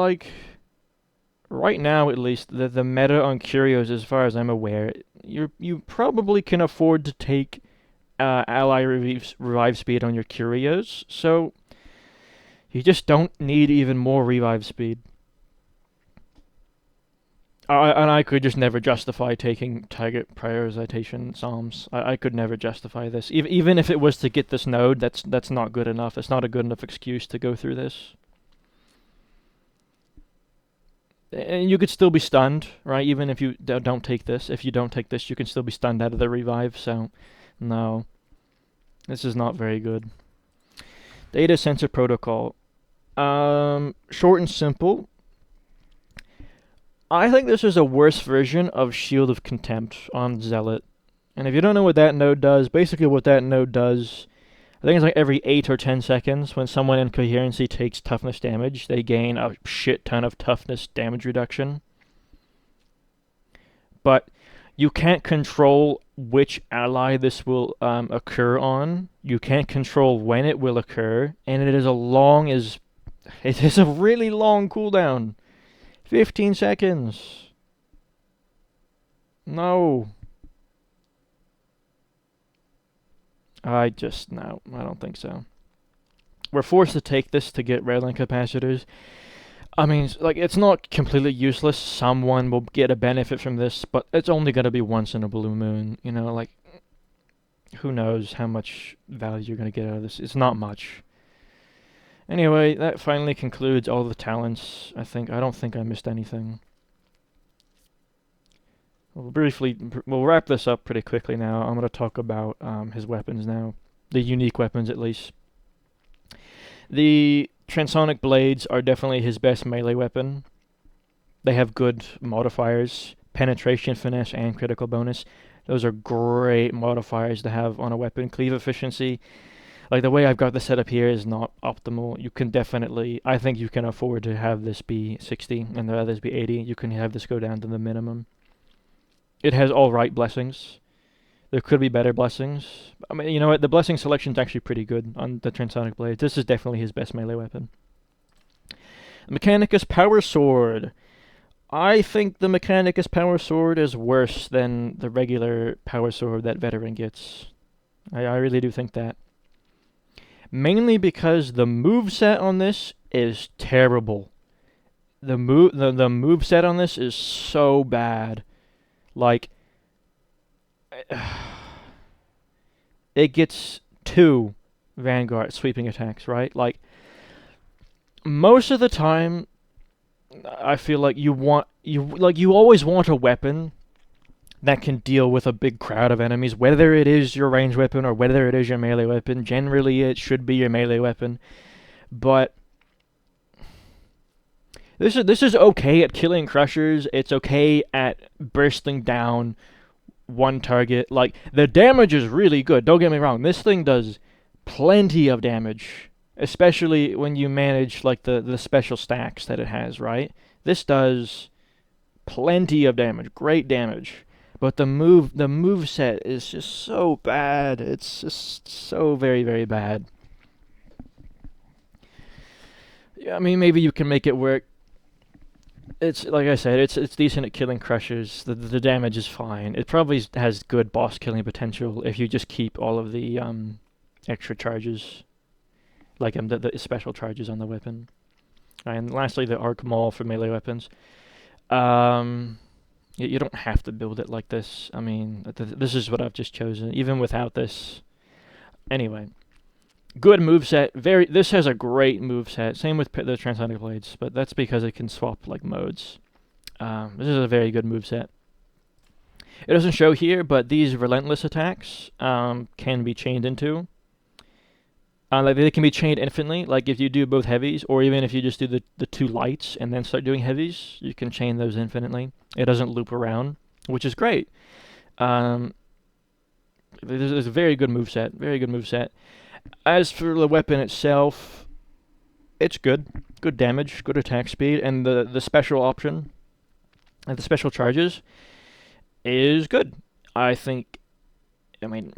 Speaker 1: right now at least, the meta on Curios, as far as I'm aware, you probably can afford to take ally revive speed on your Curios, so you just don't need even more revive speed. And I could just never justify taking target prioritization Psalms. I could never justify this. Even if it was to get this node, that's not good enough. It's not a good enough excuse to go through this. And you could still be stunned, right? Even if you don't take this. If you don't take this, you can still be stunned out of the revive. So, no, this is not very good. Data sensor protocol. Short and simple. I think this is a worse version of Shield of Contempt on Zealot. And if you don't know what that node does, basically what that node does, I think it's like every 8 or 10 seconds when someone in Coherency takes toughness damage, they gain a shit ton of toughness damage reduction. But you can't control which ally this will occur on. You can't control when it will occur, and it is a really long cooldown. 15 seconds. No. No, I don't think so. We're forced to take this to get Railgun capacitors. I mean, like, it's not completely useless. Someone will get a benefit from this, but it's only going to be once in a blue moon. You know, like, who knows how much value you're going to get out of this. It's not much. Anyway, that finally concludes all the talents. I don't think I missed anything. We'll wrap this up pretty quickly now. I'm going to talk about his weapons now. The unique weapons, at least. The Transonic Blades are definitely his best melee weapon. They have good modifiers. Penetration, finesse, and critical bonus. Those are great modifiers to have on a weapon. Cleave efficiency. Like, the way I've got this set up here is not optimal. You can definitely... I think you can afford to have this be 60 and the others be 80. You can have this go down to the minimum. It has all right blessings. There could be better blessings. I mean, you know what? The blessing selection's actually pretty good on the Transonic Blade. This is definitely his best melee weapon. Mechanicus Power Sword. I think the Mechanicus Power Sword is worse than the regular Power Sword that Veteran gets. I really do think that. Mainly because the moveset on this is terrible. The moveset on this is so bad. Like, it gets 2 Vanguard sweeping attacks, right? Like, most of the time, I feel like you always want a weapon that can deal with a big crowd of enemies, whether it is your ranged weapon or whether it is your melee weapon. Generally, it should be your melee weapon, but this is okay at killing crushers. It's okay at bursting down one target. Like, the damage is really good. Don't get me wrong. This thing does plenty of damage, especially when you manage like the special stacks that it has, right? This does plenty of damage, great damage. But the move set is just so bad. It's just so very, very bad. Yeah, I mean, maybe you can make it work. It's like I said, it's decent at killing crushers. The damage is fine. It probably has good boss killing potential if you just keep all of the extra charges, like the special charges on the weapon. And lastly, the Arc Maul for melee weapons. You don't have to build it like this. I mean, this is what I've just chosen, even without this. Anyway, good moveset. This has a great moveset. Same with the Transonic Blades, but that's because it can swap like modes. This is a very good moveset. It doesn't show here, but these relentless attacks can be chained into. Like, they can be chained infinitely. Like, if you do both heavies, or even if you just do the 2 lights and then start doing heavies, you can chain those infinitely. It doesn't loop around, which is great. There's a very good moveset. Very good moveset. As for the weapon itself, it's good. Good damage, good attack speed, and the special option, and the special charges, is good. I mean,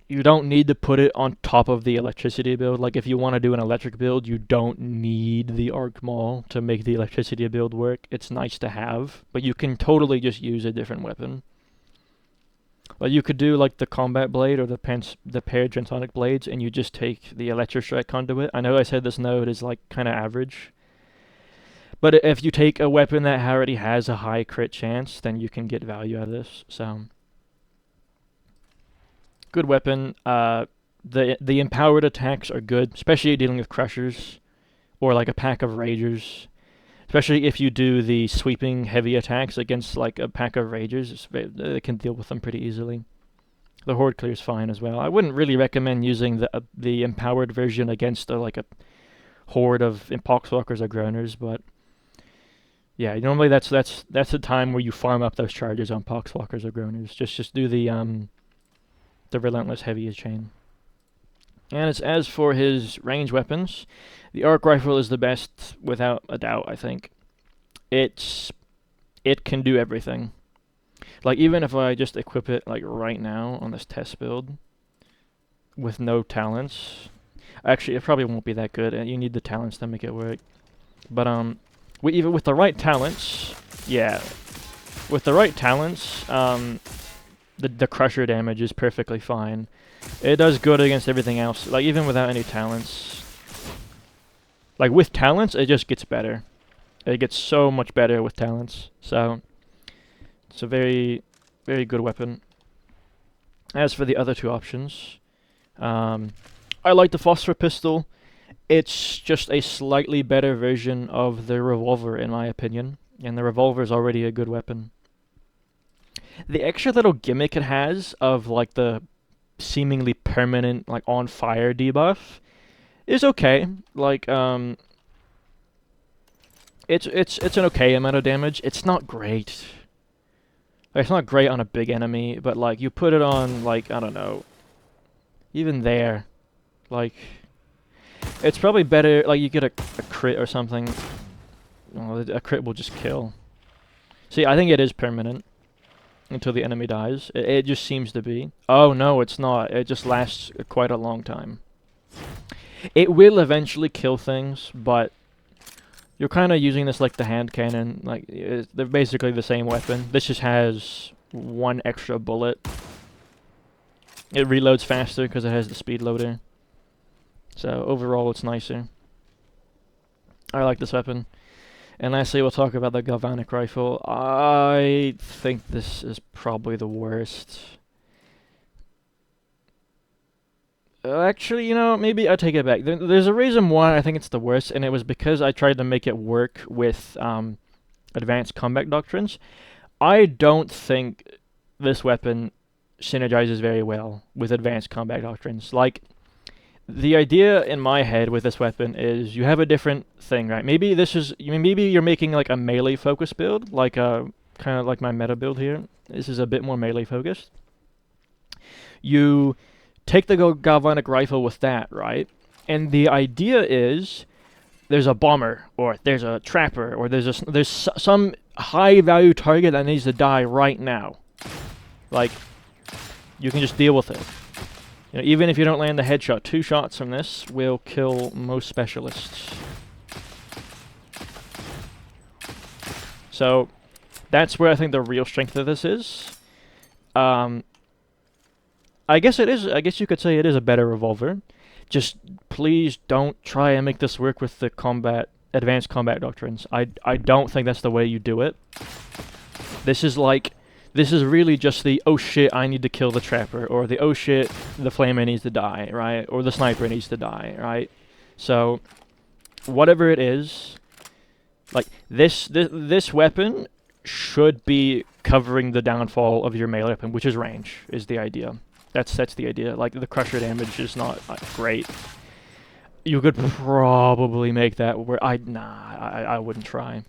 Speaker 1: you don't need to put it on top of the electricity build. Like, if you want to do an electric build, you don't need the Arc Maul to make the electricity build work. It's nice to have, but you can totally just use a different weapon. Like, you could do like the Combat Blade or the paired Transonic Blades, and you just take the Electrostrike conduit. I know I said this node is like kind of average, but if you take a weapon that already has a high crit chance, then you can get value out of this. So, good weapon. The empowered attacks are good, especially dealing with crushers or like a pack of ragers. Especially if you do the sweeping heavy attacks against like a pack of ragers, they can deal with them pretty easily. The horde clear is fine as well. I wouldn't really recommend using the empowered version against like a horde of poxwalkers or groaners, but yeah, normally that's the time where you farm up those charges on poxwalkers or groaners. Just do the relentless heavy chain. And as for his range weapons, the arc rifle is the best without a doubt, I think. It can do everything. Like, even if I just equip it like right now on this test build with no talents, actually it probably won't be that good, and you need the talents to make it work. But even with the right talents, yeah, with the right talents, the crusher damage is perfectly fine. It does good against everything else, like even without any talents. Like with talents, it just gets better. It gets so much better with talents. So it's a very, very good weapon. As for the other two options, I like the phosphor pistol. It's just a slightly better version of the revolver, in my opinion, and the revolver is already a good weapon. The extra little gimmick it has of like the seemingly permanent like on fire debuff is okay. Like it's an okay amount of damage. It's not great. Like, it's not great on a big enemy, but like you put it on like, I don't know, even there, like it's probably better. Like you get a crit or something. Well, a crit will just kill. See, I think it is permanent until the enemy dies. It just seems to be. Oh no, it's not. It just lasts quite a long time. It will eventually kill things, but you're kind of using this like the hand cannon. Like they're basically the same weapon. This just has one extra bullet. It reloads faster because it has the speed loader. So overall, it's nicer. I like this weapon. And lastly, we'll talk about the galvanic rifle. I think this is probably the worst. Actually, you know, maybe I take it back. There's a reason why I think it's the worst, and it was because I tried to make it work with advanced combat doctrines. I don't think this weapon synergizes very well with advanced combat doctrines. Like, the idea in my head with this weapon is you have a different thing, right? Maybe you're making like a melee focus build, like kind of like my meta build here. This is a bit more melee focused. You take the galvanic rifle with that, right? And the idea is there's a bomber, or there's a trapper, or there's some high value target that needs to die right now. Like, you can just deal with it. You know, even if you don't land the headshot, 2 shots from this will kill most specialists. So that's where I think the real strength of this is. I guess it is. I guess you could say it is a better revolver. Just please don't try and make this work with the advanced combat doctrines. I don't think that's the way you do it. This is really just the, oh shit, I need to kill the trapper, or the, oh shit, the flamer needs to die, right? Or the sniper needs to die, right? So, whatever it is, like, this weapon should be covering the downfall of your melee weapon, which is range, is the idea. That's the idea. Like, the crusher damage is not great. You could probably make that work. I wouldn't try.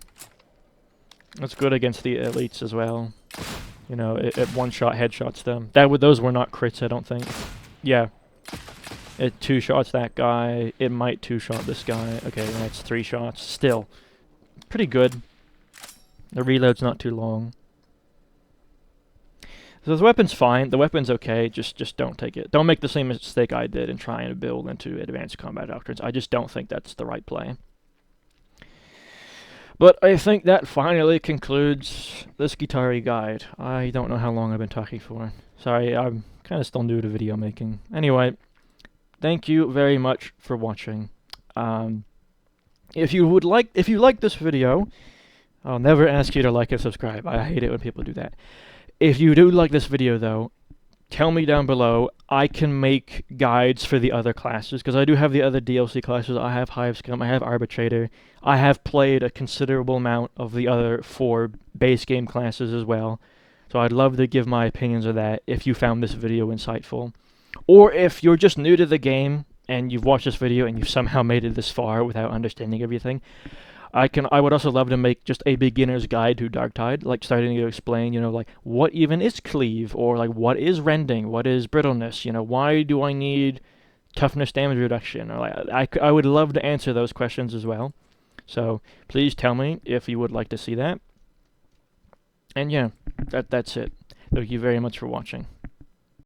Speaker 1: It's good against the elites as well. You know, it one-shot headshots them. Those were not crits, I don't think. Yeah. It 2-shots that guy. It might 2-shot this guy. Okay, that's 3 shots. Still, pretty good. The reload's not too long. So the weapon's fine. The weapon's okay. Just don't take it. Don't make the same mistake I did in trying to build into advanced combat doctrines. I just don't think that's the right play. But I think that finally concludes the Skitarii guide. I don't know how long I've been talking for. Sorry, I'm kind of still new to video making. Anyway, thank you very much for watching. If you like this video, I'll never ask you to like and subscribe. I hate it when people do that. If you do like this video, though, tell me down below. I can make guides for the other classes, because I do have the other DLC classes. I have Hivescum, I have Arbitrator. I have played a considerable amount of the other 4 base game classes as well. So I'd love to give my opinions of that if you found this video insightful. Or if you're just new to the game and you've watched this video and you've somehow made it this far without understanding everything, I would also love to make just a beginner's guide to Darktide, like starting to explain, like what even is cleave, or like what is rending, what is brittleness, why do I need toughness damage reduction, or like I would love to answer those questions as well. So please tell me if you would like to see that. And yeah, that's it. Thank you very much for watching.